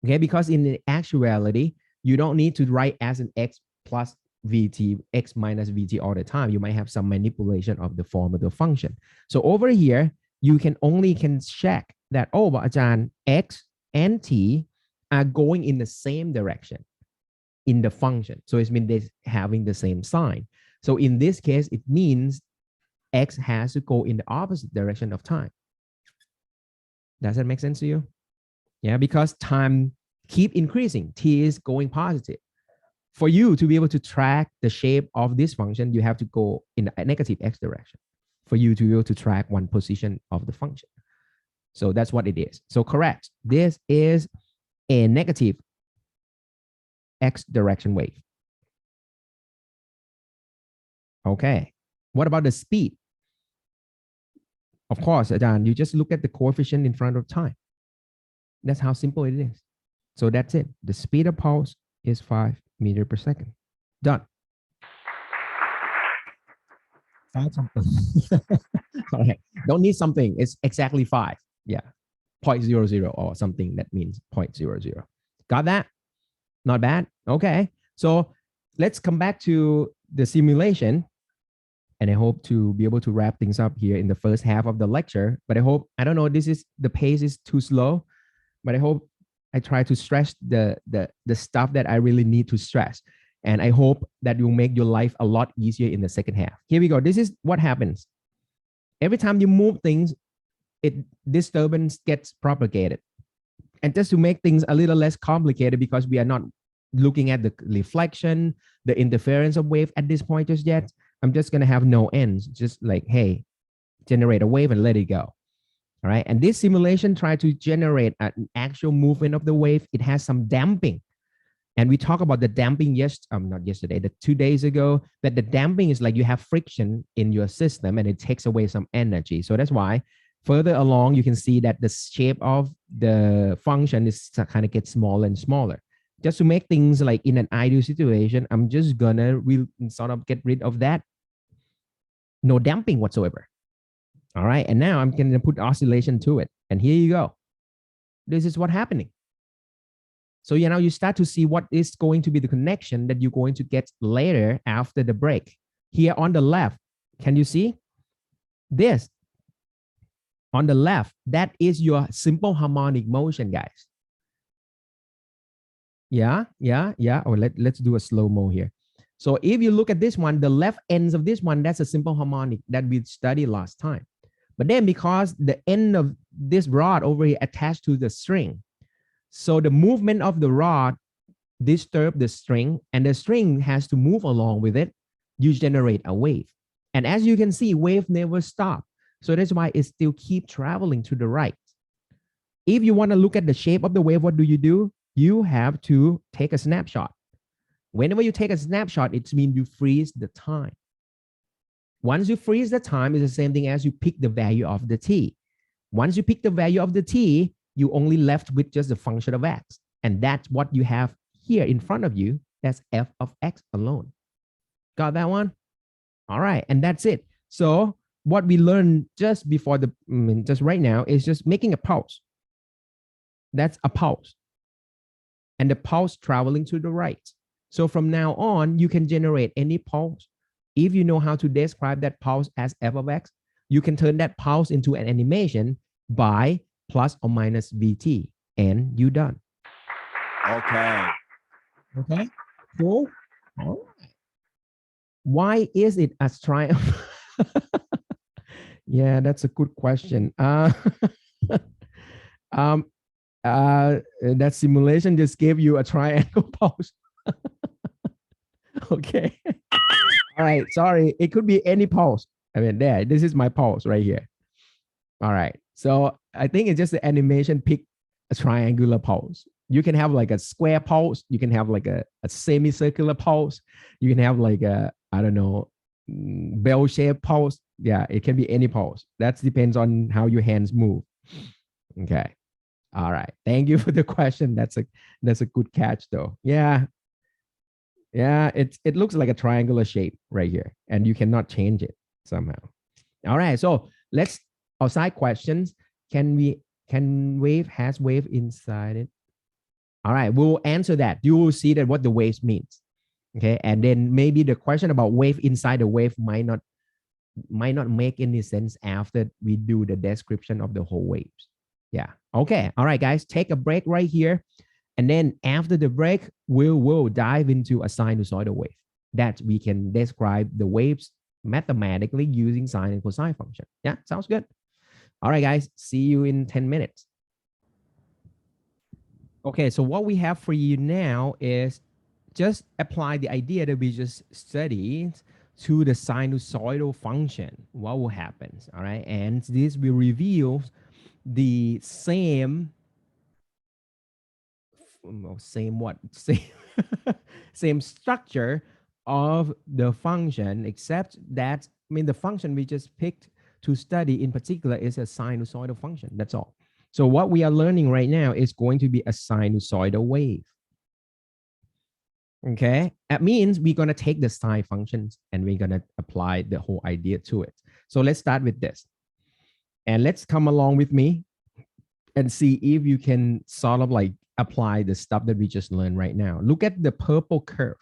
Okay, because in the actuality, you don't need to write as an x plus vt, x minus vt all the time. You might have some manipulation of the form of the function. So over here, you can check that, oh, but Ajahn, x and t are going in the same direction in the function. So it means they're having the same sign. So in this case, it means x has to go in the opposite direction of time. Does that make sense to you? Yeah, because time keep increasing, t is going positive. For you to be able to track the shape of this function, you have to go in a negative x direction for you to be able to track one position of the function. So that's what it is. So correct, this is a negative x direction wave. Okay, what about the speed? Of course, Ajahn, you just look at the coefficient in front of time. That's how simple it is. So that's it. The speed of pulse is 5 meters per second. Done. 5 something. All right. Don't need something. It's exactly 5. Yeah. 0.00 or something that means 0.00. Got that? Not bad. Okay. So let's come back to the simulation. And I hope to be able to wrap things up here in the first half of the lecture. But I don't know, the pace is too slow, but I hope I try to stress the stuff that I really need to stress. And I hope that will make your life a lot easier in the second half. Here we go. This is what happens. Every time you move things, disturbance gets propagated. And just to make things a little less complicated, because we are not looking at the reflection, the interference of wave at this point just yet, I'm just going to have no ends, just like, hey, generate a wave and let it go. All right. And this simulation tries to generate an actual movement of the wave. It has some damping. And we talked about the damping, not yesterday, 2 days ago, that the damping is like you have friction in your system and it takes away some energy. So that's why further along, you can see that the shape of the function is kind of gets smaller and smaller. Just to make things like in an ideal situation, I'm just gonna sort of get rid of that. No damping whatsoever. All right, and now I'm gonna put oscillation to it. And here you go. This is what's happening. So now you start to see what is going to be the connection that you're going to get later after the break. Here on the left, can you see this? On the left, that is your simple harmonic motion, guys. Yeah. Or let's do a slow-mo here. So if you look at this one, the left ends of this one, that's a simple harmonic that we studied last time. But then because the end of this rod over here attached to the string, so the movement of the rod disturbs the string, and the string has to move along with it. You generate a wave. And as you can see, wave never stops. So that's why it still keeps traveling to the right. If you want to look at the shape of the wave, what do? You have to take a snapshot. Whenever you take a snapshot, it means you freeze the time. Once you freeze the time, it's the same thing as you pick the value of the t. Once you pick the value of the t, you only left with just the function of x. And that's what you have here in front of you. That's f of x alone. Got that one? All right, and that's it. So what we learned just before just right now is just making a pulse. That's a pulse. And the pulse traveling to the right. So from now on, you can generate any pulse. If you know how to describe that pulse as f of x, you can turn that pulse into an animation by plus or minus vt, and you're done. Okay. Okay, cool. All right. Why is it a triumph? Yeah, that's a good question. That simulation just gave you a triangle pulse. Okay. All right, sorry. It could be any pulse. I mean, this is my pulse right here. All right. So I think it's just the animation pick a triangular pulse. You can have like a square pulse. You can have like a semicircular pulse. You can have like a, I don't know, bell-shaped pulse. Yeah, it can be any pulse. That depends on how your hands move. Okay. All right. Thank you for the question. That's a good catch though. Yeah. Yeah, it looks like a triangular shape right here, and you cannot change it somehow. All right. So let's outside questions. Can wave has wave inside it? All right, we'll answer that. You will see that what the waves means. Okay, and then maybe the question about wave inside the wave might not make any sense after we do the description of the whole waves. Yeah. Okay. All right, guys, take a break right here. And then after the break, we'll dive into a sinusoidal wave that we can describe the waves mathematically using sine and cosine function. Yeah, sounds good. All right, guys, see you in 10 minutes. Okay, so what we have for you now is just apply the idea that we just studied to the sinusoidal function. What will happen? All right, and this will reveal the same same structure of the function, except that the function we just picked to study in particular is a sinusoidal function. That's all. So what we are learning right now is going to be a sinusoidal wave. Okay, that means we're going to take the sine functions and we're going to apply the whole idea to it. So let's start with this, and let's come along with me and see if you can sort of like apply the stuff that we just learned right now. Look at the purple curve,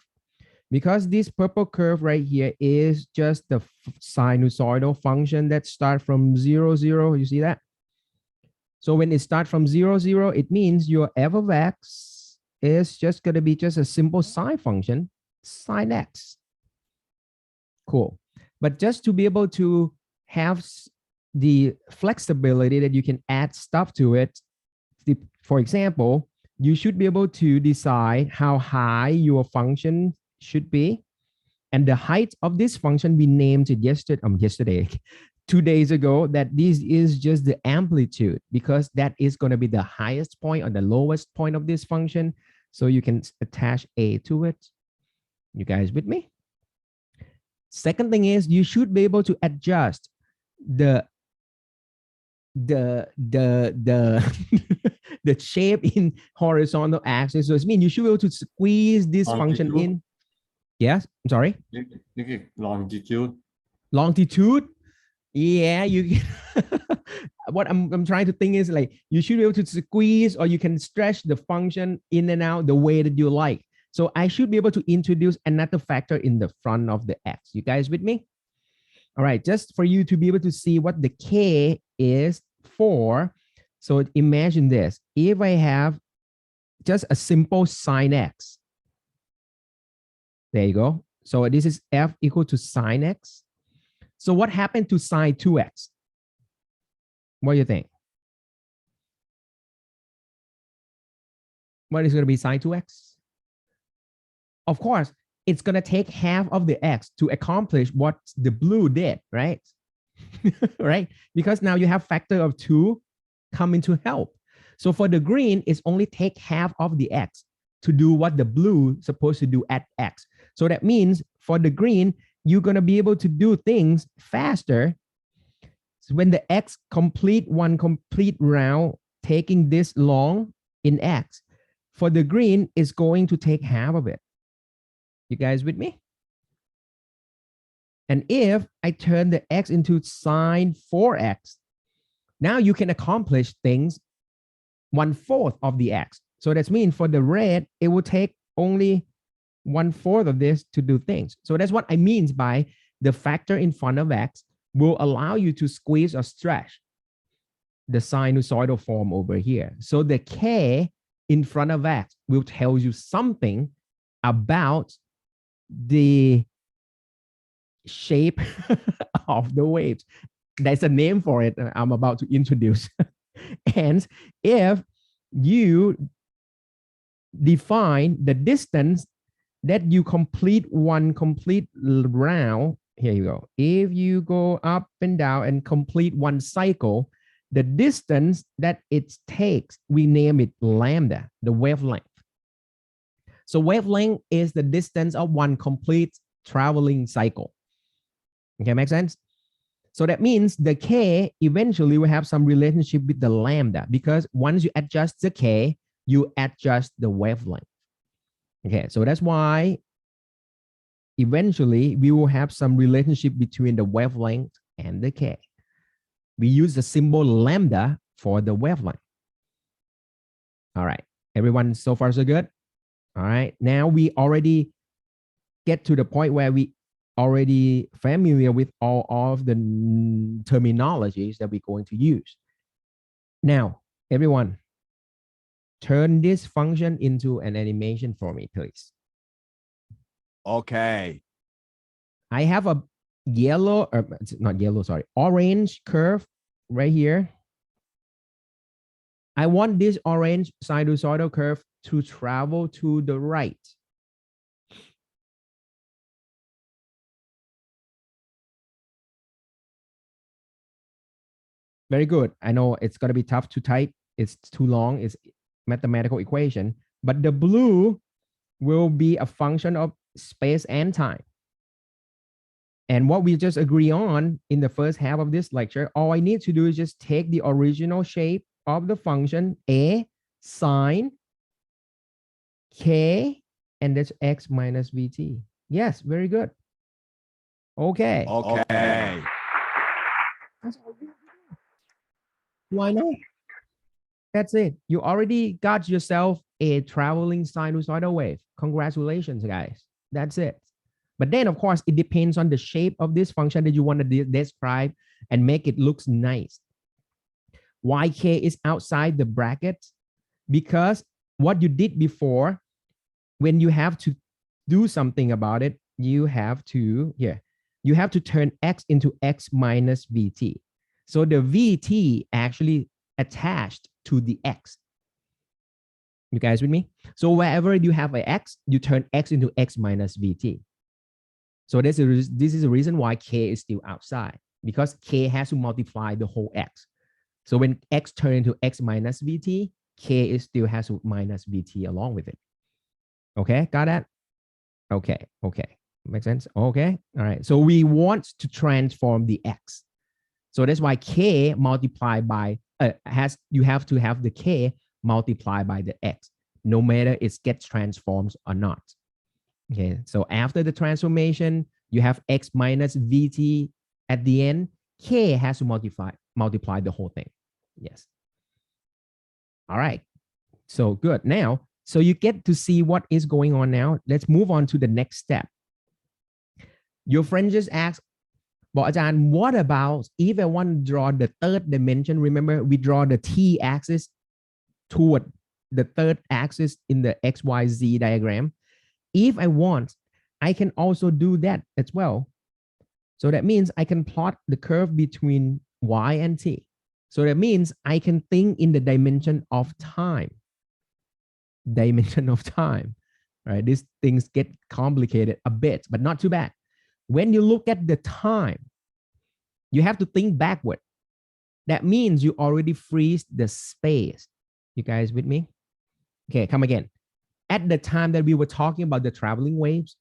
because this purple curve right here is just the sinusoidal function that starts from 0, 0. You see that? So when it starts from 0, 0, it means your f of x is just going to be just a simple sine function, sine x. Cool. But just to be able to have the flexibility that you can add stuff to it, for example, you should be able to decide how high your function should be. And the height of this function we named it yesterday, 2 days ago, that this is just the amplitude, because that is going to be the highest point or the lowest point of this function. So you can attach a to it. You guys with me? Second thing is you should be able to adjust the the shape in horizontal axis. So it means you should be able to squeeze this function in. Yes, I'm sorry. Longitude. Longitude. Yeah, you what I'm trying to think is like you should be able to squeeze or you can stretch the function in and out the way that you like. So I should be able to introduce another factor in the front of the x. You guys with me? All right, just for you to be able to see what the k is for. So imagine this. If I have just a simple sine x, there you go. So this is f equal to sine x. So what happened to sine 2x? What do you think? What is going to be sine 2x? Of course, it's going to take half of the x to accomplish what the blue did, right? Right? Because now you have factor of 2 coming to help. So for the green, it's only take half of the x to do what the blue is supposed to do at x. So that means for the green, you're going to be able to do things faster. So when the x complete one complete round, taking this long in x, for the green, it's going to take half of it. You guys with me? And if I turn the x into sine 4x, now you can accomplish things 1/4 of the x. So that means for the red, it will take only 1/4 of this to do things. So that's what I mean by the factor in front of x will allow you to squeeze or stretch the sinusoidal form over here. So the k in front of x will tell you something about the shape of the waves. There's a name for it I'm about to introduce. And if you define the distance that you complete one complete round, here you go. If you go up and down and complete one cycle, the distance that it takes, we name it lambda, the wavelength. So wavelength is the distance of one complete traveling cycle. Okay, make sense? So that means the k eventually will have some relationship with the lambda because once you adjust the k, you adjust the wavelength. Okay, so that's why eventually we will have some relationship between the wavelength and the k. We use the symbol lambda for the wavelength. All right, everyone so far so good? All right, now we already get to the point where we already familiar with all of the terminologies that we're going to use. Now, everyone, turn this function into an animation for me, please. Okay. I have a yellow, or not yellow, sorry, orange curve right here. I want this orange sinusoidal curve to travel to the right. Very good. I know it's going to be tough to type. It's too long. It's mathematical equation. But the blue will be a function of space and time. And what we just agree on in the first half of this lecture, all I need to do is just take the original shape of the function a sine k, and that's x minus vt. Yes, very good. Okay. Okay. Why not? That's it. You already got yourself a traveling sinusoidal wave. Congratulations, guys. That's it. But then, of course, it depends on the shape of this function that you want to describe and make it look nice. Yk is outside the bracket because what you did before, when you have to do something about it, you have to, you have to turn x into x minus vt. So the vt actually attached to the x. You guys with me? So wherever you have an x, you turn x into x minus vt. So this is the reason why k is still outside, because k has to multiply the whole x. So when x turns into x minus vt, k is still has to minus vt along with it. Okay, got that? Okay, okay. Makes sense? Okay, all right. So we want to transform the x. So that's why k multiplied by, you have to have the k multiplied by the x, no matter it gets transformed or not. Okay, so after the transformation, you have x minus vt at the end, k has to multiply the whole thing. Yes. All right. So good. Now, so you get to see what is going on now. Let's move on to the next step. Your friend just asked, well, Ajahn, what about if I want to draw the third dimension? Remember, we draw the t-axis toward the third axis in the XYZ diagram. If I want, I can also do that as well. So that means I can plot the curve between y and t. So that means I can think in the dimension of time. Dimension of time, right? These things get complicated a bit, but not too bad. When you look at the time, you have to think backward. That means you already freeze the space. You guys with me? Okay, come again. At the time that we were talking about the traveling waves,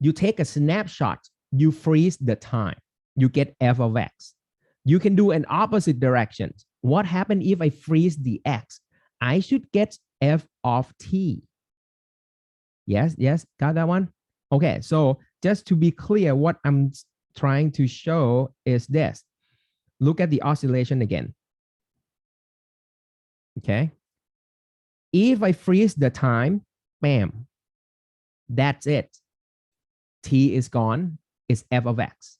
you take a snapshot, you freeze the time, you get f of x. You can do an opposite direction. What happened if I freeze the x? I should get f of t. Yes, got that one? Okay, so just to be clear, what I'm trying to show is this. Look at the oscillation again. Okay. If I freeze the time, bam, that's it. T is gone, it's f of x.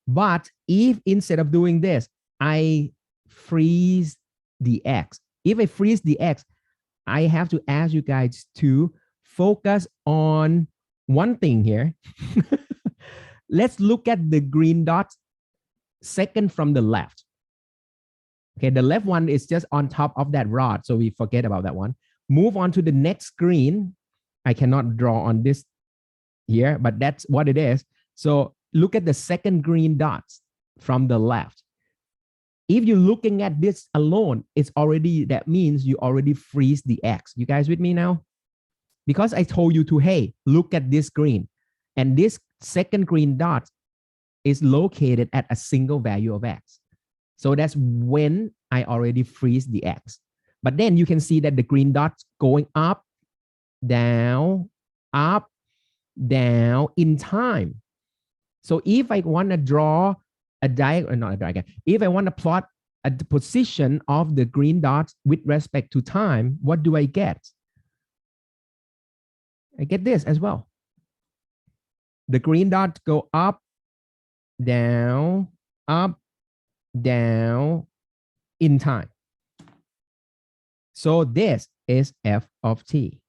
But if instead of doing this, I freeze the x, if I freeze the x, I have to ask you guys to focus on one thing here. Let's look at the green dot second from the left. Okay, the left one is just on top of that rod, so we forget about that one. Move on to the next green. I cannot draw on this here, but that's what it is. So look at the second green dots from the left. If you're looking at this alone, it's already, that means you already freeze the x. You guys with me now? Because I told you to, hey, look at this green. And this second green dot is located at a single value of x. So that's when I already freeze the x. But then you can see that the green dot's going up, down, down in time. So if I want to draw a diagram, not a diagram, if I want to plot a position of the green dots with respect to time, what do I get? I get this as well. The green dots go up, down in time. So this is f of t.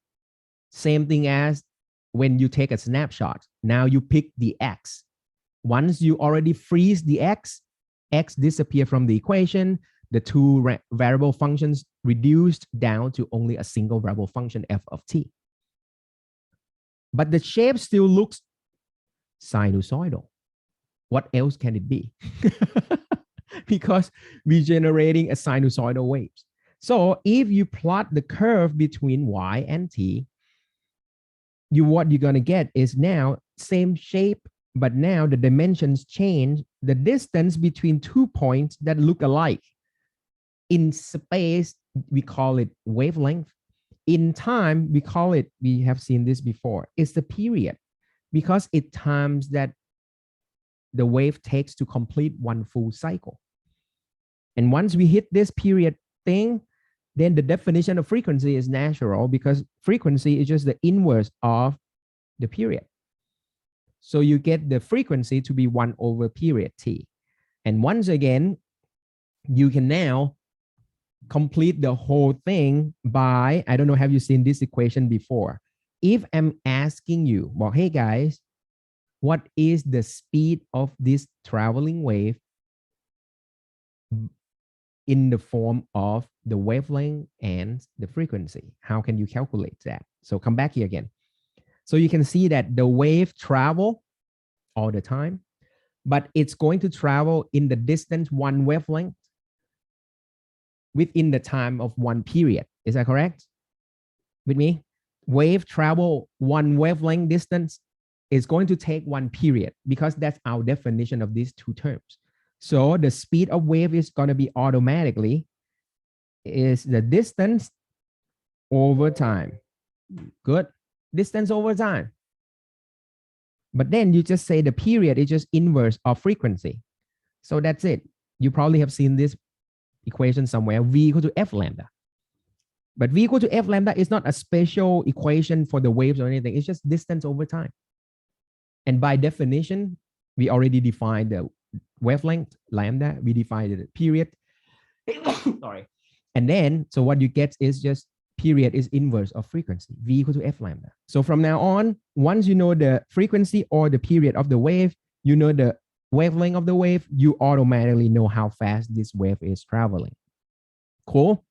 Same thing as when you take a snapshot. Now you pick the x. Once you already freeze the x disappear from the equation. The two variable functions reduced down to only a single variable function, f of t. But the shape still looks sinusoidal. What else can it be? Because we're generating a sinusoidal waves. So if you plot the curve between y and t, what you're going to get is now same shape, but now the dimensions change. The distance between 2 points that look alike. In space, we call it wavelength. In time, we call it, we have seen this before, it's the period, because it times that the wave takes to complete one full cycle. And once we hit this period thing, then the definition of frequency is natural, because frequency is just the inverse of the period. So you get the frequency to be 1 over period t. And once again, you can now complete the whole thing by, I don't know, have you seen this equation before? If I'm asking you, well, hey guys, what is the speed of this traveling wave in the form of the wavelength and the frequency? How can you calculate that? So come back here again. So you can see that the wave travel all the time, but it's going to travel in the distance 1 wavelength within the time of 1 period. Is that correct? With me? Wave travel 1 wavelength distance is going to take 1 period, because that's our definition of these two terms. So the speed of wave is going to be automatically is the distance over time. Good. Distance over time. But then you just say the period is just inverse of frequency. So that's it. You probably have seen this equation somewhere, V equal to F lambda. But V equal to F lambda is not a special equation for the waves or anything. It's just distance over time. And by definition, we already defined the wavelength, lambda. We defined the period. Sorry. And then, so what you get is just period is inverse of frequency, V equal to F lambda. So from now on, once you know the frequency or the period of the wave, you know the wavelength of the wave, you automatically know how fast this wave is traveling. Cool?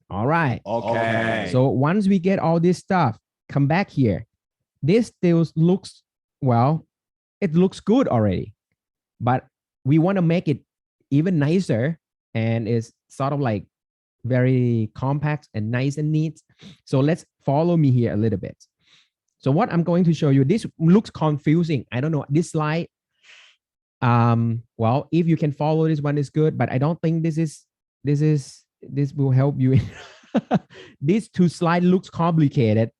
All right. Okay. So once we get all this stuff, come back here. This still looks, well, it looks good already, but we want to make it even nicer, and it's sort of like very compact and nice and neat. So let's follow me here a little bit. So what I'm going to show you, this looks confusing. I don't know, this slide, well, if you can follow this one is good, but I don't think this will help you. These two slides looks complicated.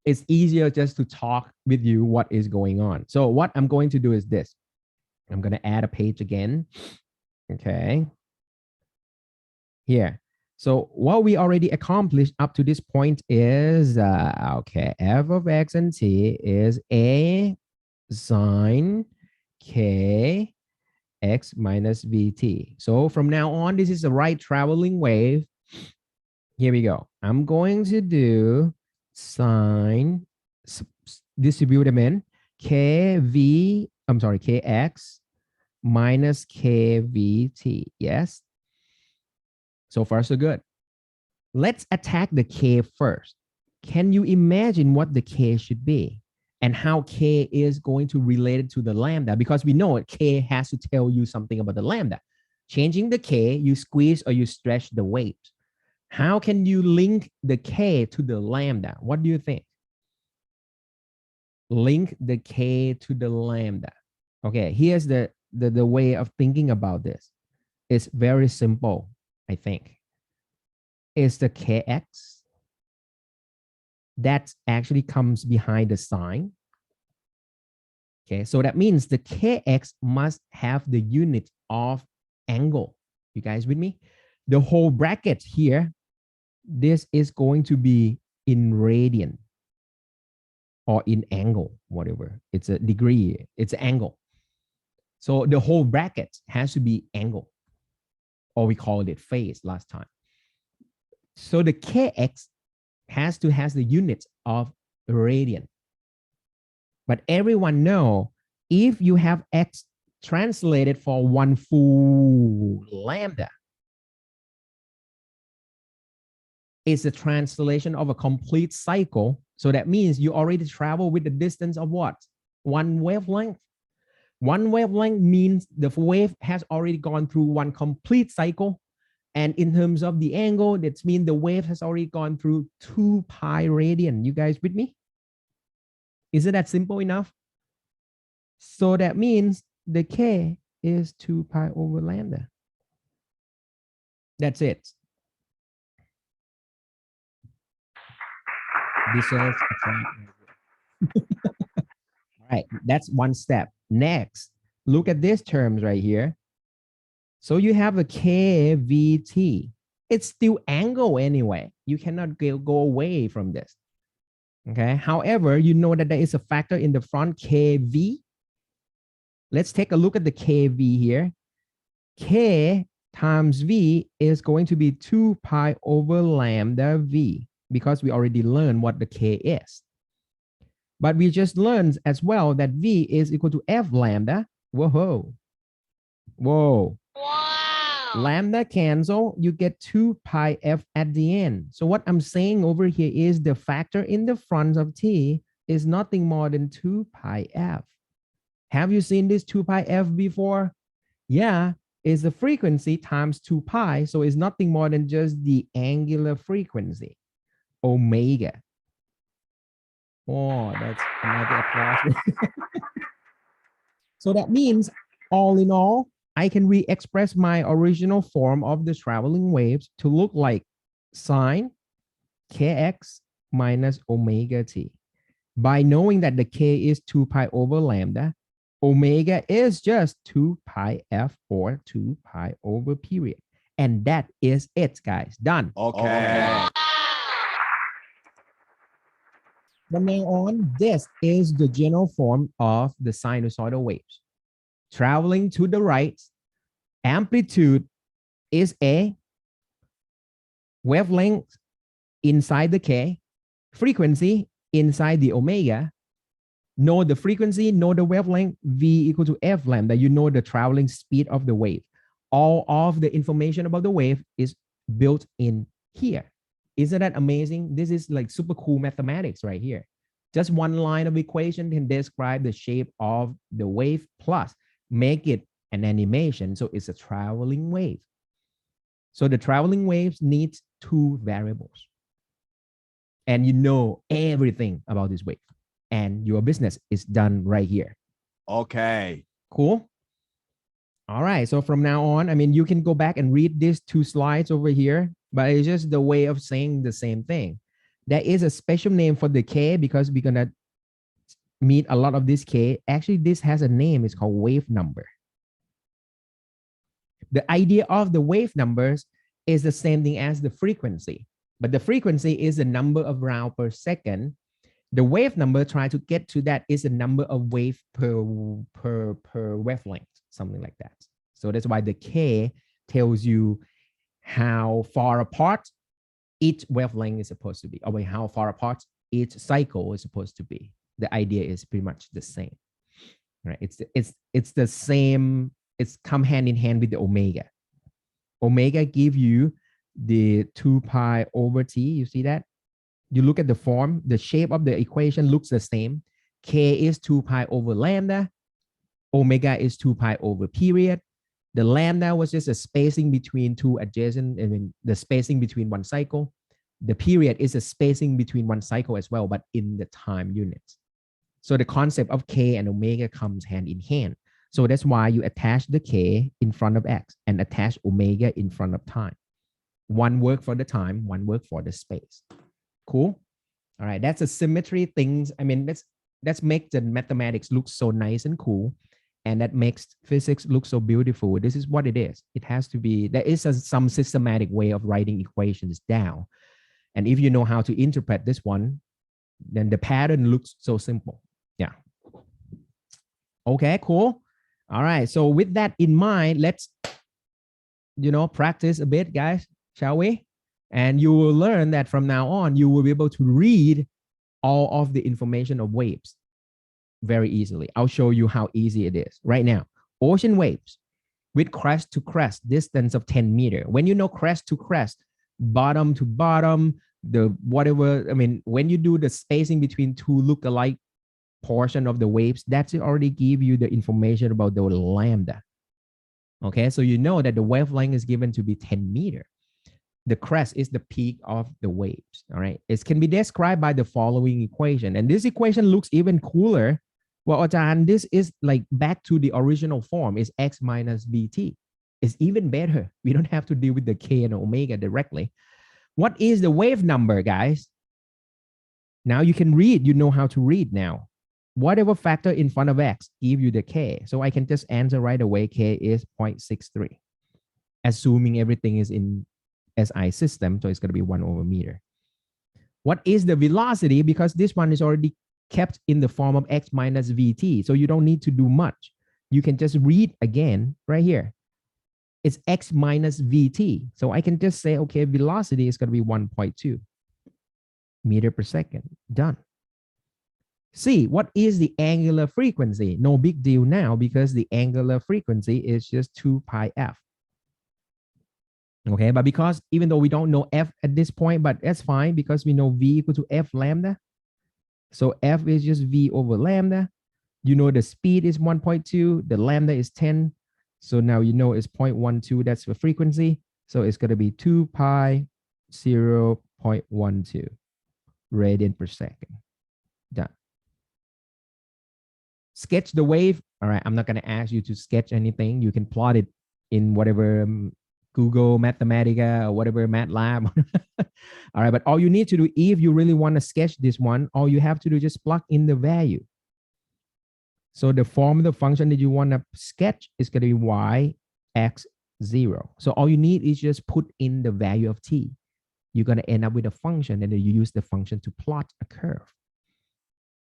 It's easier just to talk with you what is going on. So what I'm going to do is this. I'm going to add a page again. Okay. Here. So what we already accomplished up to this point is, okay, f of x and t is a sine k x minus vt. So from now on, this is the right traveling wave. Here we go. I'm going to do sine distribute them in kx minus kvt. Yes. So far, so good. Let's attack the k first. Can you imagine what the k should be and how k is going to relate it to the lambda? Because we know k has to tell you something about the lambda. Changing the k, you squeeze or you stretch the waves. How can you link the k to the lambda? What do you think? Link the k to the lambda. Okay, here's the way of thinking about this. It's very simple, I think. It's the kx that actually comes behind the sine. Okay, so that means the kx must have the unit of angle. You guys with me? The whole bracket here, this is going to be in radian or in angle, whatever. It's a degree, it's an angle. So the whole bracket has to be angle, or we called it phase last time. So the kx has the unit of radian. But everyone know if you have x translated for one full lambda, it's a translation of a complete cycle. So that means you already travel with the distance of what? One wavelength. One wavelength means the wave has already gone through one complete cycle. And in terms of the angle, that means the wave has already gone through 2 pi radian. You guys with me? Is it that simple enough? So that means the k is 2 pi over lambda. That's it. Deserves a All right, that's one step. Next, look at these terms right here. So you have a kvt. It's still angle anyway. You cannot go away from this. Okay. However, you know that there is a factor in the front, kv. Let's take a look at the kv here. K times v is going to be 2 pi over lambda v, because we already learned what the k is. But we just learned as well that v is equal to f lambda. Whoa. Whoa. Wow. Lambda cancel, you get 2 pi f at the end. So what I'm saying over here is the factor in the front of t is nothing more than 2 pi f. Have you seen this 2 pi f before? Yeah, it's the frequency times 2 pi. So it's nothing more than just the angular frequency, omega. Oh, that's another applause. So that means all in all, I can re-express my original form of the traveling waves to look like sine kx minus omega t. By knowing that the k is 2 pi over lambda, omega is just 2 pi f or 2 pi over period. And that is it, guys. Done. Okay. From now on, this is the general form of the sinusoidal waves. Traveling to the right, amplitude is a wavelength inside the K, frequency inside the omega. Know the frequency, know the wavelength, V equal to F lambda. You know the traveling speed of the wave. All of the information about the wave is built in here. Isn't that amazing? This is like super cool mathematics right here. Just one line of equation can describe the shape of the wave plus make it an animation. So it's a traveling wave. So the traveling waves needs two variables. And you know everything about this wave. And your business is done right here. Okay. Cool. All right. So from now on, I mean, you can go back and read these two slides over here, but it's just the way of saying the same thing. There is a special name for the K because we're going to meet a lot of this K. Actually, this has a name. It's called wave number. The idea of the wave numbers is the same thing as the frequency, but the frequency is the number of rounds per second. The wave number, try to get to that, is the number of wave per wavelength, something like that. So that's why the K tells you how far apart each wavelength is supposed to be, or how far apart each cycle is supposed to be. The idea is pretty much the same, right? It's the same. It's come hand in hand with the omega. Omega give you the 2 pi over t. You see that? You look at the form, the shape of the equation looks the same. K is 2 pi over lambda. Omega is 2 pi over period. The lambda was just a spacing between two adjacent, I mean, the spacing between one cycle. The period is a spacing between one cycle as well, but in the time units. So the concept of K and omega comes hand in hand. So that's why you attach the K in front of X and attach omega in front of time. One work for the time, one work for the space. Cool. All right. That's a symmetry things. I mean, let's make the mathematics look so nice and cool. And that makes physics look so beautiful. This is what it is. It has to be, there is some systematic way of writing equations down. And if you know how to interpret this one, then the pattern looks so simple. Yeah. Okay, cool. All right. So with that in mind, let's, practice a bit, guys, shall we? And you will learn that from now on, you will be able to read all of the information of waves very easily. I'll show you how easy it is right now. Ocean waves with crest to crest, distance of 10 meters. When you know crest to crest, bottom to bottom, the whatever, I mean, when you do the spacing between two look-alike portion of the waves, that's already give you the information about the lambda. Okay, so you know that the wavelength is given to be 10 meters. The crest is the peak of the waves. All right, it can be described by the following equation, and this equation looks even cooler. Well, Ajahn, this is like back to the original form, is x minus vt. It's even better. We don't have to deal with the K and omega directly. What is the wave number, guys? Now you can read, you know how to read now. Whatever factor in front of x give you the K. So I can just answer right away, K is 0.63, assuming everything is in SI system, so it's going to be 1 over meter. What is the velocity? Because this one is already kept in the form of x minus vt, so you don't need to do much. You can just read again right here. It's x minus vt, so I can just say, okay, velocity is going to be 1.2 meter per second. Done. See, what is the angular frequency? No big deal now, because the angular frequency is just 2 pi f. Okay, but because even though we don't know f at this point, but that's fine because we know v equal to f lambda. So f is just v over lambda. You know the speed is 1.2, the lambda is 10. So now you know it's 0.12, that's the frequency. So it's going to be 2 pi 0.12 radian per second. Done. Sketch the wave. All right, I'm not going to ask you to sketch anything. You can plot it in whatever Google Mathematica or whatever MATLAB. All right, but all you need to do, if you really want to sketch this one, all you have to do is just plug in the value. So the form of the function that you want to sketch is going to be y, x, 0. So all you need is just put in the value of t. You're going to end up with a function, and then you use the function to plot a curve.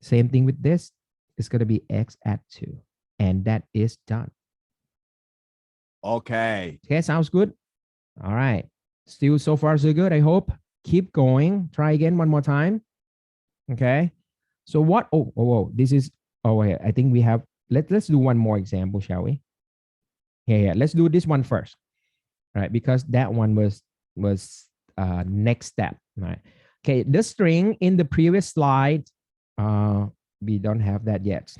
Same thing with this. It's going to be x at 2. And that is done. Okay. Okay, sounds good. All right. Still so far so good, I hope. Keep going. Try again one more time. Okay. So what? Oh, this is, wait, I think we have, let's do one more example, shall we? Yeah, let's do this one first. All right, because that one was next step. All right. Okay, the string in the previous slide, we don't have that yet.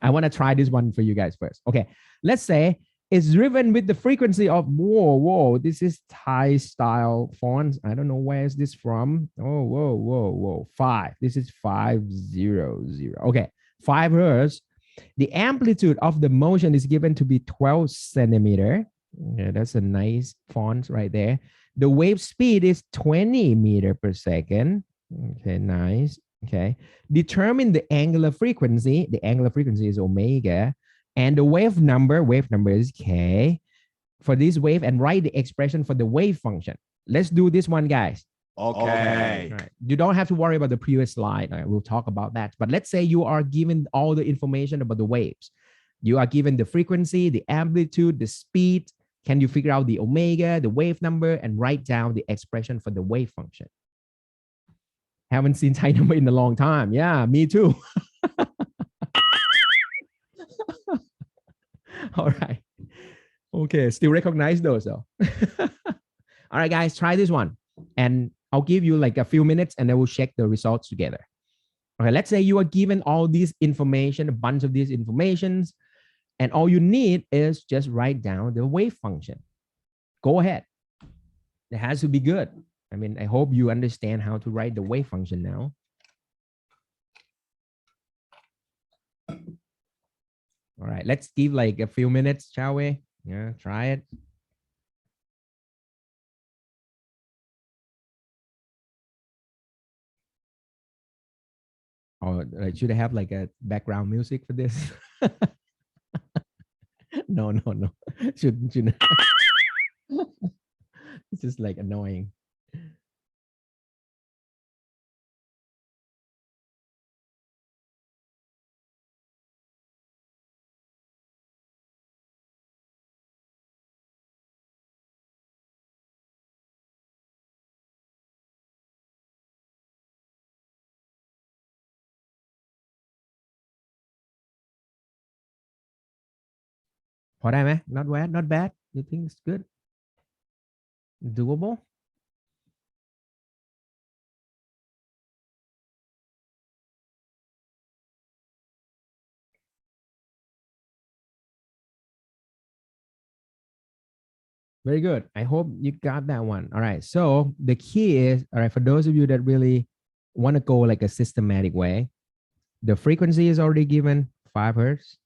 I want to try this one for you guys first. Okay, let's say it's driven with the frequency of, whoa, this is Thai style fonts. I don't know where is this from. Oh, whoa, 5. This is 500. Okay, 5 hertz. The amplitude of the motion is given to be 12 centimeter. Yeah, that's a nice font right there. The wave speed is 20 meter per second. Okay, nice. Okay, determine the angular frequency. The angular frequency is omega, and the wave number is k for this wave, and write the expression for the wave function. Let's do this one, guys. Okay. All right. You don't have to worry about the previous slide. All right, we'll talk about that. But let's say you are given all the information about the waves. You are given the frequency, the amplitude, the speed. Can you figure out the omega, the wave number, and write down the expression for the wave function? Haven't seen Thai number in a long time. Yeah, me too. All right. Okay, still recognize those though. All right, guys, try this one. And I'll give you like a few minutes and then we'll check the results together. Okay, let's say you are given all this information, a bunch of these informations, and all you need is just write down the wave function. Go ahead. It has to be good. I mean, I hope you understand how to write the wave function now. All right, let's give like a few minutes, shall we? Yeah, try it. Or should I have like a background music for this? No. Shouldn't. It's just like annoying.พอได้ไหม not bad. You think it's good? Doable? Very good. I hope you got that one. All right. So the key is, all right, for those of you that really want to go like a systematic way, the frequency is already given 5 hertz.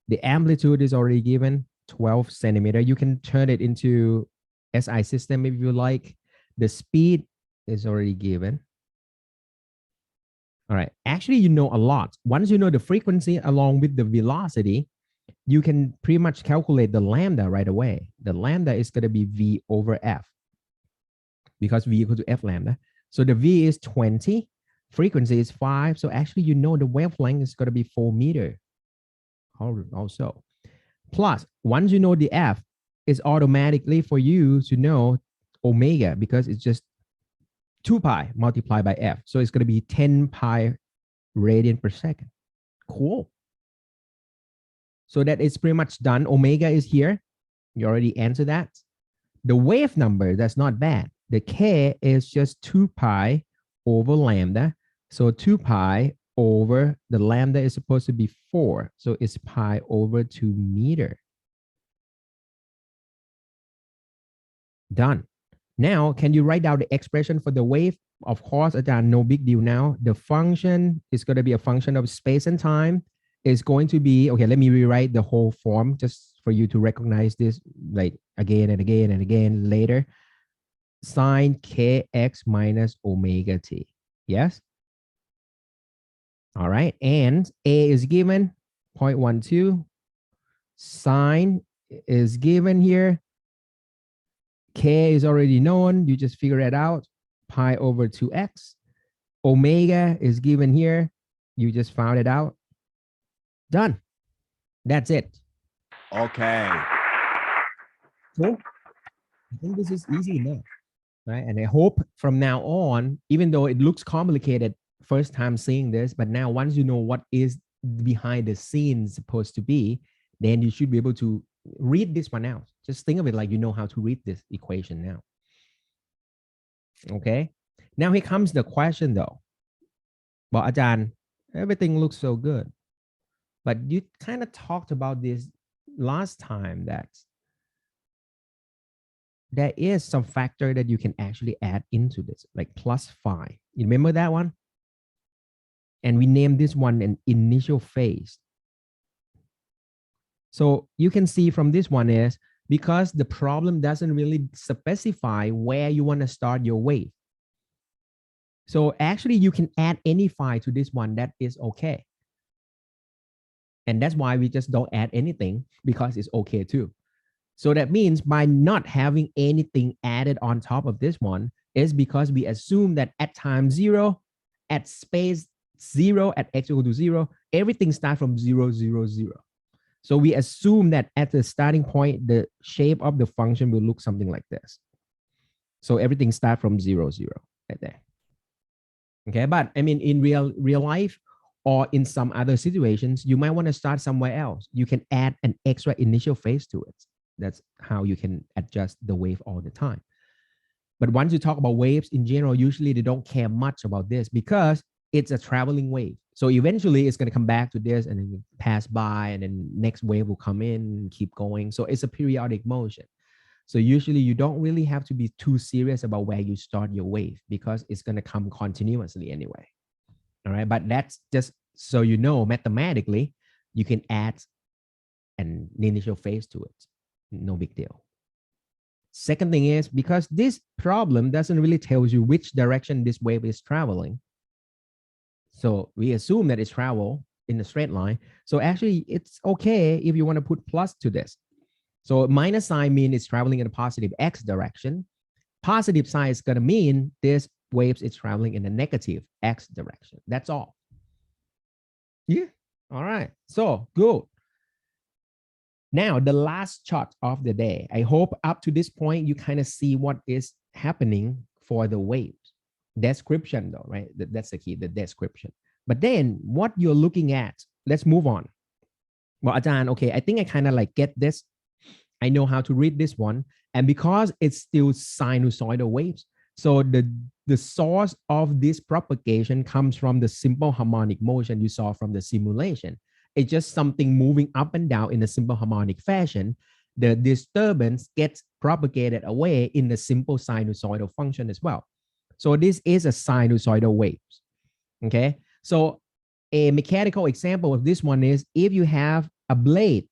The amplitude is already given 12 centimeter. You can turn it into SI system if you like. The speed is already given. All right. Actually, you know a lot. Once you know the frequency along with the velocity, you can pretty much calculate the lambda right away. The lambda is going to be V over F because V equal to F lambda. So the V is 20, frequency is 5. So actually, you know the wavelength is going to be 4 meter also. Plus, once you know the F, it's automatically for you to know omega because it's just 2 pi multiplied by F. So it's going to be 10 pi radian per second. Cool. So that is pretty much done. Omega is here. You already answered that. The wave number, that's not bad. The K is just 2 pi over lambda. So 2 pi over the lambda is supposed to be 4. So it's pi over 2 meter. Done. Now, can you write down the expression for the wave? Of course, no big deal now. The function is going to be a function of space and time. Is going to be, okay, let me rewrite the whole form just for you to recognize this like again and again and again later. Sine kx minus omega t. Yes? All right, and A is given 0.12, Sine is given here. K is already known. You just figure it out. Pi over 2x. Omega is given here. You just found it out. Done. That's it. Okay. Cool. I think this is easy enough, right? And I hope from now on, even though it looks complicated first time seeing this, but now once you know what is behind the scenes supposed to be, then you should be able to read this one out. Just think of it like you know how to read this equation now. Okay. Now here comes the question though. Well, Ajahn, everything looks so good. But you kind of talked about this last time that there is some factor that you can actually add into this, like plus phi. You remember that one? And we named this one an initial phase. So you can see from this one is because the problem doesn't really specify where you want to start your wave. So actually you can add any phi to this one, that is okay. And that's why we just don't add anything, because it's okay too. So that means by not having anything added on top of this one is because we assume that at time 0, at space 0, at x equal to 0, everything starts from 0, 0, 0. So we assume that at the starting point, the shape of the function will look something like this. So everything starts from 0, 0 right there. Okay, but I mean, in real life or in some other situations, you might want to start somewhere else. You can add an extra initial phase to it. That's how you can adjust the wave all the time. But once you talk about waves in general, usually they don't care much about this because it's a traveling wave. So eventually it's going to come back to this and then you pass by and then next wave will come in and keep going. So it's a periodic motion. So usually you don't really have to be too serious about where you start your wave because it's going to come continuously anyway. All right. But that's just so you know, mathematically, you can add an initial phase to it. No big deal. Second thing is because this problem doesn't really tell you which direction this wave is traveling. So we assume that it's travel in a straight line. So actually it's okay if you want to put plus to this. So minus sign means it's traveling in a positive x direction. Positive sign is going to mean this wave is traveling in a negative x direction. That's all. Yeah. All right. So good. Now, the last chart of the day. I hope up to this point, you kind of see what is happening for the waves. Description though, right? That's the key, the description. But then what you're looking at, let's move on. Well, Ajahn, okay, I think I kind of like get this. I know how to read this one. And because it's still sinusoidal waves, so the source of this propagation comes from the simple harmonic motion you saw from the simulation. It's just something moving up and down in a simple harmonic fashion. The disturbance gets propagated away in the simple sinusoidal function as well. So this is a sinusoidal wave. Okay. So a mechanical example of this one is if you have a blade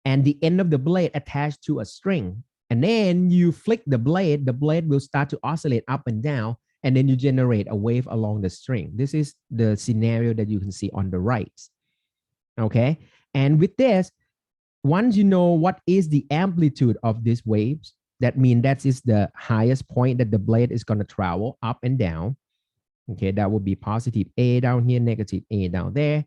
and the end of the blade attached to a string, and then you flick the blade will start to oscillate up and down, and then you generate a wave along the string. This is the scenario that you can see on the right. Okay. And with this, once you know what is the amplitude of these waves, that means that is the highest point that the blade is going to travel up and down. Okay. That would be positive A down here, negative A down there.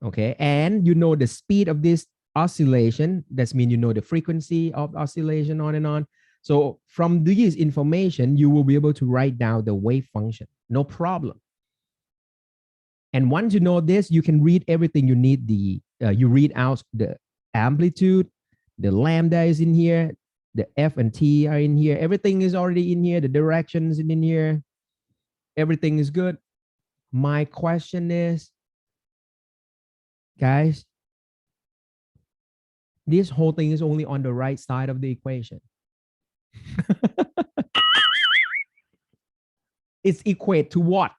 Okay. And you know the speed of this oscillation. That means you know the frequency of oscillation on and on. So from this information, you will be able to write down the wave function, no problem. And once you know this, you can read everything you need. You read out the amplitude, the lambda is in here, the F and T are in here. Everything is already in here. The directions in here. Everything is good. My question is, guys, this whole thing is only on the right side of the equation. It's equate to what?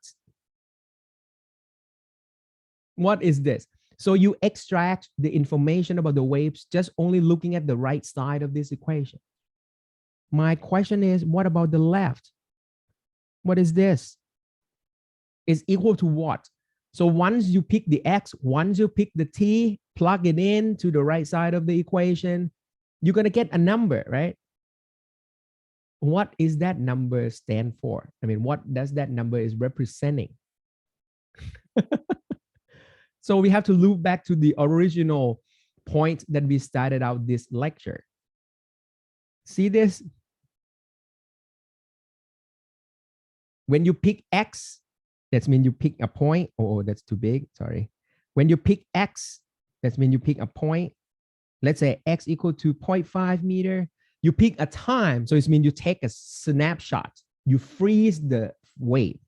What is this? So you extract the information about the waves just only looking at the right side of this equation. My question is, what about the left? What is this? It's equal to what? So once you pick the X, once you pick the T, plug it in to the right side of the equation, you're going to get a number, right? What is that number stand for? I mean, what does that number is representing? So we have to loop back to the original point that we started out this lecture. See this? When you pick X, that means you pick a point. Oh, that's too big, sorry. When you pick X, that means you pick a point. Let's say X equal to 0.5 meter. You pick a time, so it means you take a snapshot. You freeze the wave.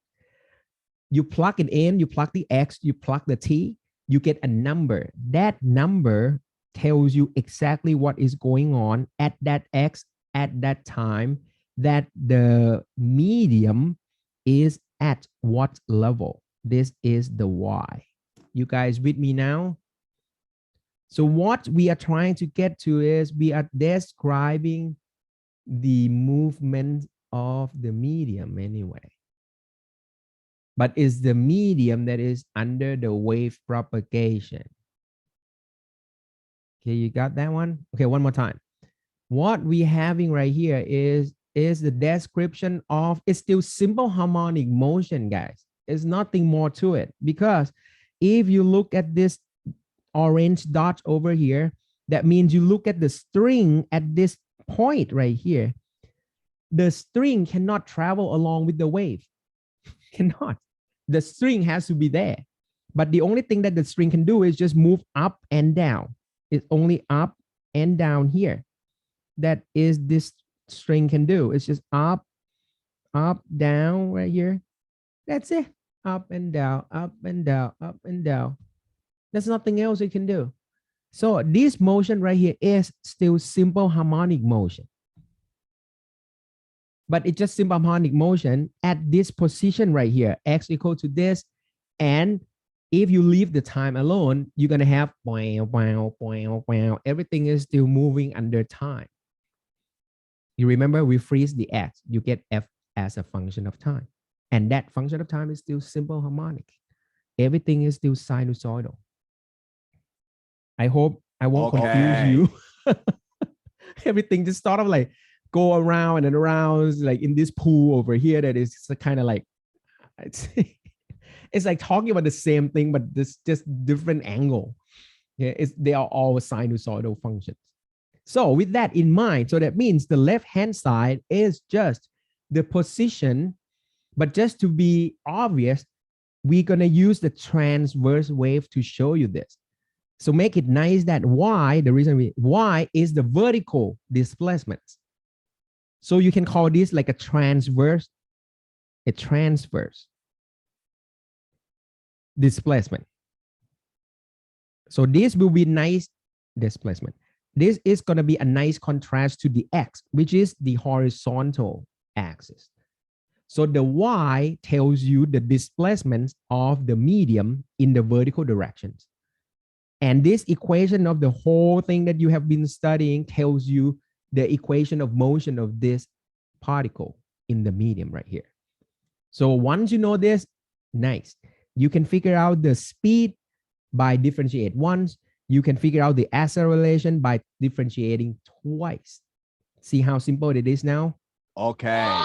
You plug it in, you plug the X, you plug the T, you get a number. That number tells you exactly what is going on at that X at that time, that the medium is at what level. This is the Y. You guys with me now? So what we are trying to get to is we are describing the movement of the medium anyway. But it's the medium that is under the wave propagation. Okay, you got that one? Okay, one more time. What we're having right here is the description of, it's still simple harmonic motion, guys. There's nothing more to it, because if you look at this orange dot over here, that means you look at the string at this point right here. The string cannot travel along with the wave. Cannot. The string has to be there. But the only thing that the string can do is just move up and down. It's only up and down here. That is this string can do. It's just up, down right here. That's it. Up and down, up and down, up and down. There's nothing else it can do. So this motion right here is still simple harmonic motion. But it's just simple harmonic motion at this position right here, X equal to this. And if you leave the time alone, you're going to have everything is still moving under time. You remember we freeze the X, you get F as a function of time. And that function of time is still simple harmonic. Everything is still sinusoidal. I hope I won't confuse you. Everything just sort of like go around and around, like in this pool over here that is kind of like, it's like talking about the same thing, but this just different angle. Yeah, they are all sinusoidal functions. So with that in mind, so that means the left-hand side is just the position, but just to be obvious, we're going to use the transverse wave to show you this. So make it nice that Y, the reason Y is the vertical displacement. So you can call this like a transverse displacement. So this will be nice displacement. This is going to be a nice contrast to the X, which is the horizontal axis. So the Y tells you the displacement of the medium in the vertical directions. And this equation of the whole thing that you have been studying tells you the equation of motion of this particle in the medium right here. So once you know this, nice. You can figure out the speed by differentiate once. You can figure out the acceleration by differentiating twice. See how simple it is now? Okay.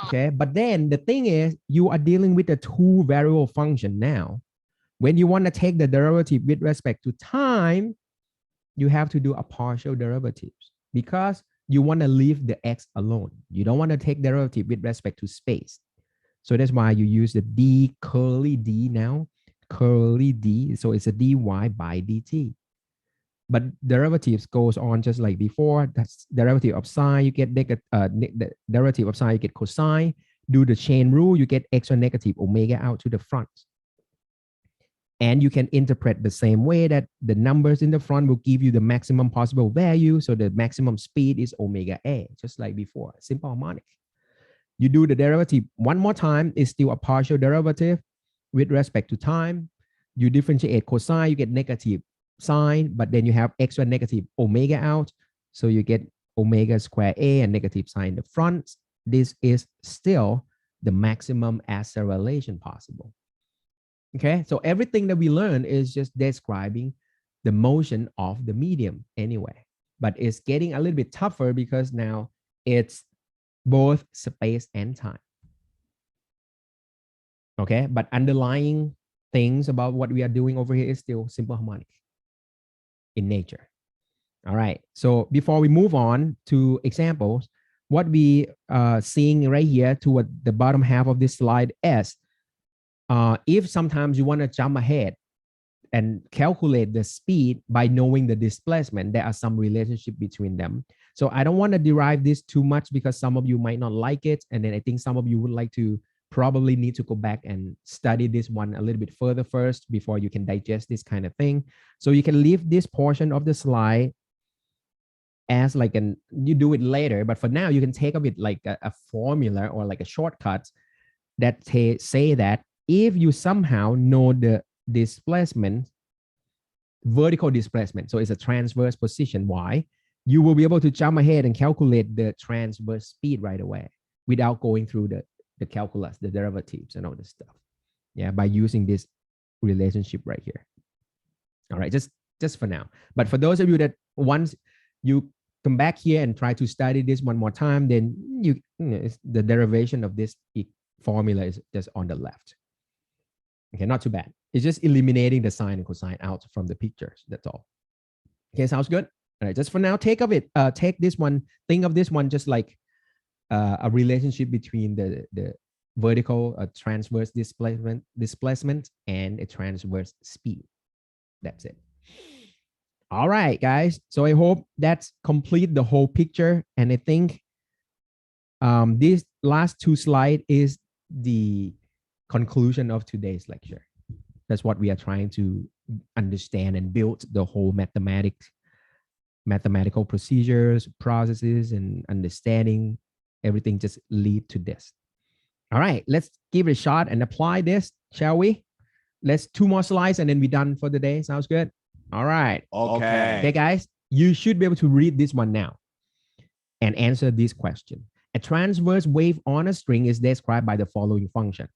Okay, but then the thing is, you are dealing with a two variable function now. When you want to take the derivative with respect to time, you have to do a partial derivatives because you want to leave the X alone. You don't want to take derivative with respect to space. So that's why you use the d curly d now, curly d. So it's a dy by dt. But derivatives goes on just like before. That's derivative of sine, you get the derivative of sine, you get cosine. Do the chain rule, you get extra negative omega out to the front. And you can interpret the same way that the numbers in the front will give you the maximum possible value. So the maximum speed is omega a, just like before, simple harmonic. You do the derivative one more time, it's still a partial derivative with respect to time. You differentiate cosine, you get negative sine, but then you have extra negative omega out. So you get omega square a and negative sine in the front. This is still the maximum acceleration possible. Okay, so everything that we learn is just describing the motion of the medium anyway. But it's getting a little bit tougher because now it's both space and time. Okay, but underlying things about what we are doing over here is still simple harmonic in nature. All right, so before we move on to examples, what we seeing right here toward the bottom half of this slide is if sometimes you want to jump ahead and calculate the speed by knowing the displacement, there are some relationship between them. So I don't want to derive this too much because some of you might not like it. And then I think some of you would like to probably need to go back and study this one a little bit further first before you can digest this kind of thing. So you can leave this portion of the slide as like you do it later, but for now you can take of it like a formula or like a shortcut that say that if you somehow know the displacement, vertical displacement, so it's a transverse position y, you will be able to jump ahead and calculate the transverse speed right away without going through the calculus, the derivatives and all this stuff. Yeah, by using this relationship right here. All right, just for now. But for those of you that once you come back here and try to study this one more time, then you know, the derivation of this formula is just on the left. Okay, not too bad. It's just eliminating the sine and cosine out from the pictures. That's all. Okay, sounds good. All right, just for now, take this one, think of this one just like a relationship between the vertical transverse displacement and a transverse speed. That's it. All right, guys. So I hope that's complete the whole picture. And I think these last two slides is the conclusion of today's lecture. That's what we are trying to understand and build the whole mathematical procedures, processes, and understanding. Everything just lead to this. All right, let's give it a shot and apply this, shall we? Let's 2 more slides and then we're done for the day. Sounds good? All right. Okay. Okay, guys, you should be able to read this one now and answer this question. A transverse wave on a string is described by the following function.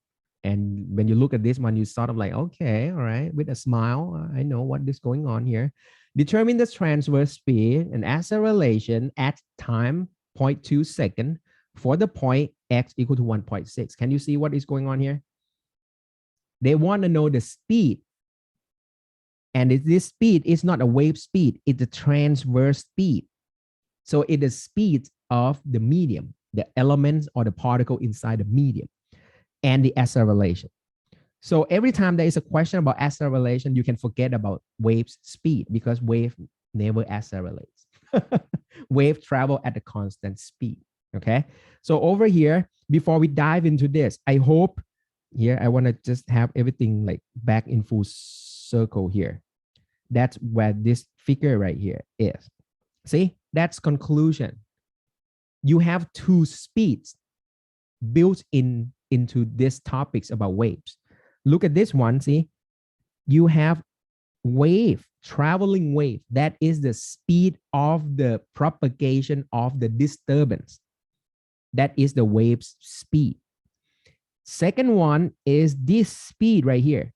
And when you look at this one, you sort of like, okay, all right, with a smile, I know what is going on here. Determine the transverse speed and acceleration at time 0.2 second for the point x equal to 1.6. Can you see what is going on here? They want to know the speed. And this speed is not a wave speed, it's a transverse speed. So it is speed of the medium, the elements or the particle inside the medium, and the acceleration. So every time there is a question about acceleration, you can forget about wave's speed because wave never accelerates. Wave travel at a constant speed, okay? So over here, before we dive into this, I hope here, I want to just have everything like back in full circle here. That's where this figure right here is. See, that's conclusion. You have 2 speeds built into these topics about waves. Look at this one, see? You have wave, traveling wave. That is the speed of the propagation of the disturbance. That is the wave's speed. Second one is this speed right here,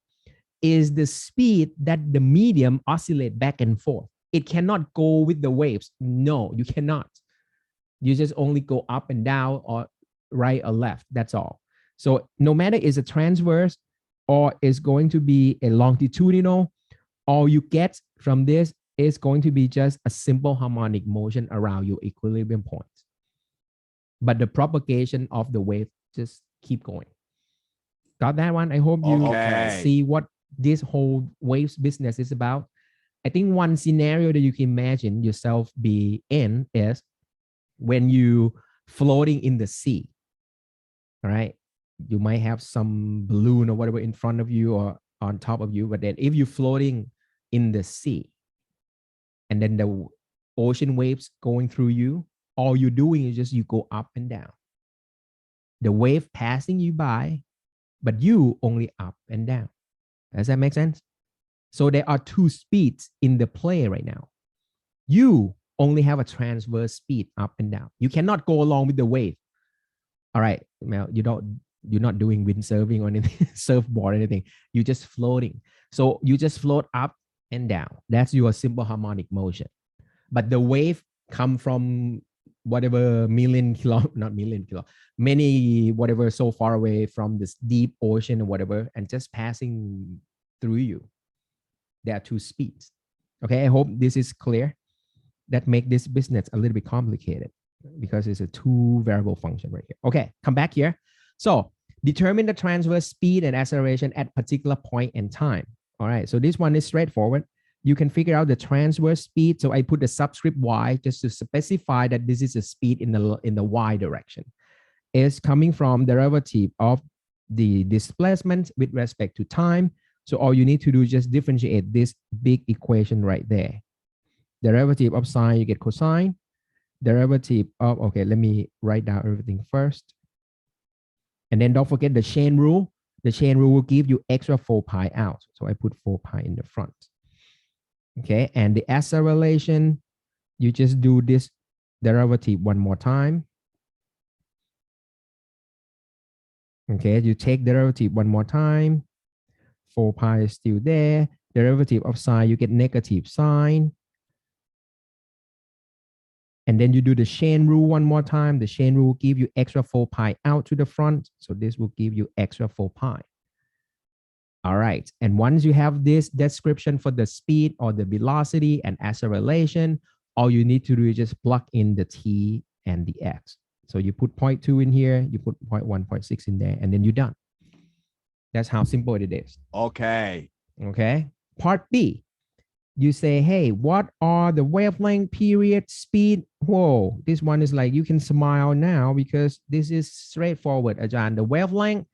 is the speed that the medium oscillate back and forth. It cannot go with the waves. No, you cannot. You just only go up and down or right or left. That's all. So no matter is a transverse or is going to be a longitudinal, all you get from this is going to be just a simple harmonic motion around your equilibrium point. But the propagation of the wave just keep going. Got that one? I hope you see what this whole waves business is about. I think one scenario that you can imagine yourself be in is when you floating in the sea. All right. You might have some balloon or whatever in front of you or on top of you. But then if you're floating in the sea and then the ocean waves going through you, all you're doing is just you go up and down. The wave passing you by, but you only up and down. Does that make sense? So there are 2 speeds in the play right now. You only have a transverse speed up and down. You cannot go along with the wave. All right, now you're not doing windsurfing or anything, surfboard or anything. You're just floating. So you just float up and down. That's your simple harmonic motion. But the wave come from whatever million kilo, not million kilo, many whatever so far away from this deep ocean or whatever, and just passing through you. There are two speeds. Okay, I hope this is clear. That make this business a little bit complicated because it's a two variable function right here. Okay, come back here. So determine the transverse speed and acceleration at particular point in time. All right, so this one is straightforward. You can figure out the transverse speed. So I put the subscript y just to specify that this is a speed in the y direction. It's coming from derivative of the displacement with respect to time. So all you need to do is just differentiate this big equation right there. Derivative of sine, you get cosine. Derivative of, okay, let me write down everything first. And then don't forget the chain rule. The chain rule will give you extra 4 pi out. So I put 4 pi in the front. Okay, and the acceleration, you just do this derivative one more time. Okay, you take derivative one more time. 4 pi is still there. Derivative of sine, you get negative sine. And then you do the chain rule one more time. The chain rule will give you extra 4 pi out to the front. So this will give you extra 4 pi. All right. And once you have this description for the speed or the velocity and acceleration, all you need to do is just plug in the t and the x. So you put 0.2 in here, you put 0.1, 0.6 in there, and then you're done. That's how simple it is. Okay. Okay. Part B. You say, hey, what are the wavelength, period, speed? Whoa, this one is like, you can smile now because this is straightforward, Ajahn. The wavelength,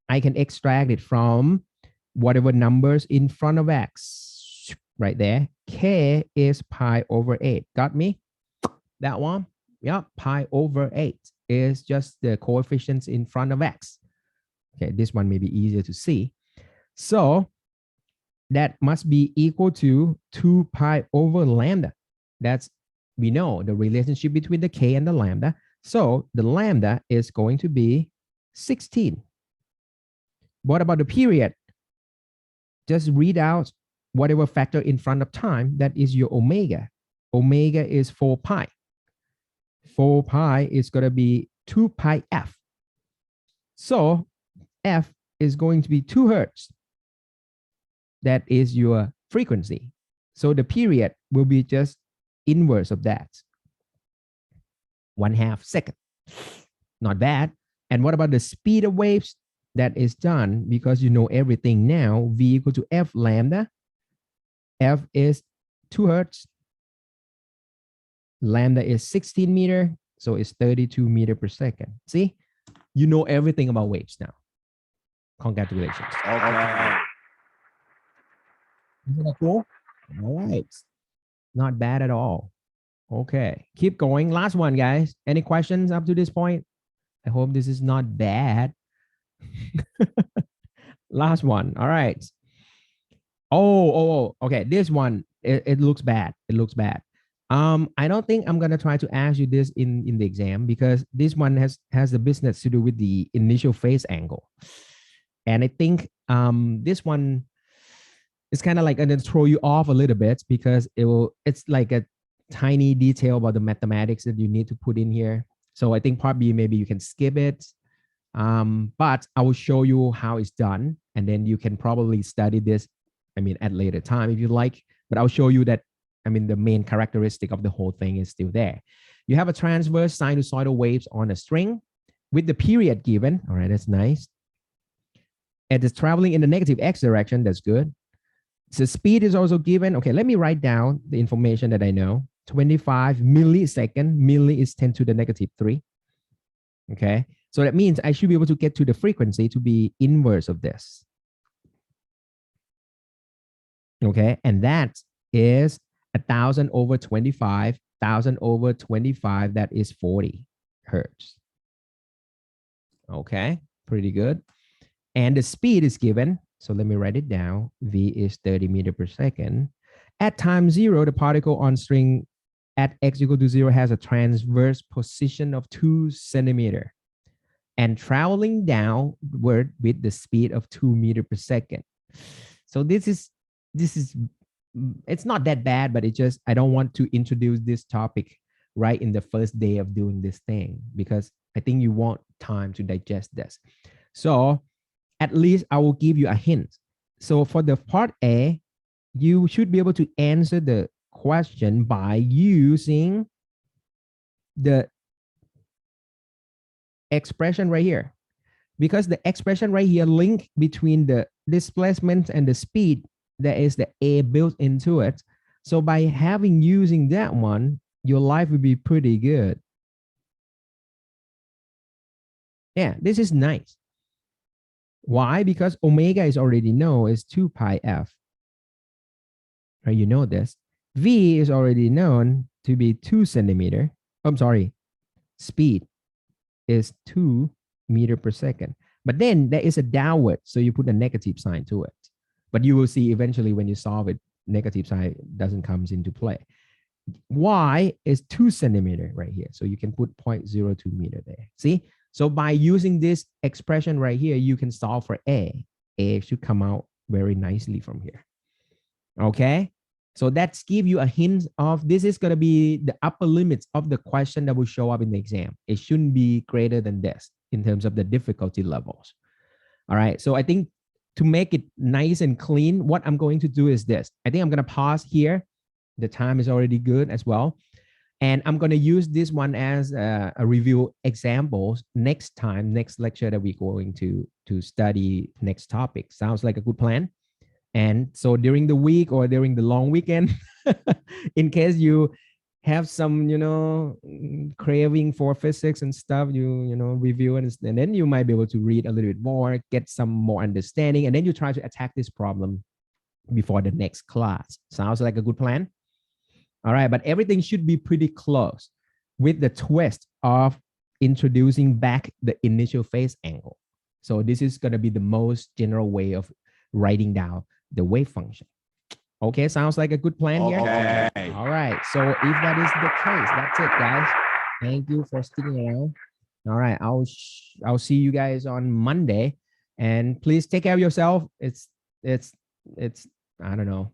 I can extract it from whatever numbers in front of x, right there. K is pi over 8. Got me? That one? Yeah, pi over 8 is just the coefficients in front of x. Okay, this one may be easier to see. So that must be equal to 2 pi over lambda. That's, we know the relationship between the k and the lambda. So the lambda is going to be 16. What about the period? Just read out whatever factor in front of time, that is your omega. Omega is 4 pi. 4 pi is going to be 2 pi f. So f is going to be 2 hertz. That is your frequency. So the period will be just inverse of that. 1/2 second. Not bad. And what about the speed of waves? That is done because you know everything now. V equal to f lambda. F is 2 hertz. Lambda is 16 meter. So it's 32 meter per second. See, you know everything about waves now. Congratulations. Okay. Isn't that cool? All right. Not bad at all. Okay. Keep going. Last one, guys. Any questions up to this point? I hope this is not bad. Last one. All right. Oh, okay. This one, it looks bad. It looks bad. I don't think I'm gonna try to ask you this in the exam because this one has the business to do with the initial phase angle. And I think this one is kind of like gonna throw you off a little bit because it's like a tiny detail about the mathematics that you need to put in here. So I think part B, maybe you can skip it. But I will show you how it's done. And then you can probably study this, I mean, at later time if you like, but I'll show you that, I mean, the main characteristic of the whole thing is still there. You have a transverse sinusoidal waves on a string with the period given. All right, that's nice. And it's traveling in the negative x direction. That's good. So speed is also given. Okay, let me write down the information that I know. 25 millisecond. Milli is 10 to the negative 3. Okay, so that means I should be able to get to the frequency to be inverse of this. Okay, and that is 1,000 over 25. 1,000 over 25, that is 40 hertz. Okay, pretty good. And the speed is given. So let me write it down. V is 30 meter per second. At time 0, the particle on string at x equal to 0 has a transverse position of 2 centimeter and traveling downward with the speed of 2 meter per second. So this is it's not that bad, but it just, I don't want to introduce this topic right in the first day of doing this thing, because I think you want time to digest this. So at least I will give you a hint. So for the part A, you should be able to answer the question by using the expression right here, because the expression right here link between the displacement and the speed, there is the A built into it. So by using that one, your life will be pretty good. Yeah, this is nice. Why? Because omega is already known is 2 pi f. Right, you know this. V is already known to be 2 centimeter. I'm sorry, speed is 2 meter per second. But then there is a downward, so you put a negative sign to it. But you will see eventually when you solve it, negative sign doesn't come into play. Y is 2 centimeter right here. So you can put 0.02 meter there. See? So by using this expression right here, you can solve for A. A should come out very nicely from here. Okay? So that's give you a hint of this is going to be the upper limits of the question that will show up in the exam. It shouldn't be greater than this in terms of the difficulty levels. All right. So I think to make it nice and clean, what I'm going to do is this. I think I'm going to pause here. The time is already good as well. And I'm going to use this one as a review examples next time, next lecture that we're going to study next topic. Sounds like a good plan. And so during the week or during the long weekend, in case you have some, craving for physics and stuff, you review it, and then you might be able to read a little bit more, get some more understanding, and then you try to attack this problem before the next class. Sounds like a good plan? All right, but everything should be pretty close with the twist of introducing back the initial phase angle. So this is going to be the most general way of writing down the wave function. Okay, sounds like a good plan here. Okay. All right, so if that is the case, that's it, guys. Thank you for sticking around. All right, I'll see you guys on Monday, and please take care of yourself. It's I don't know,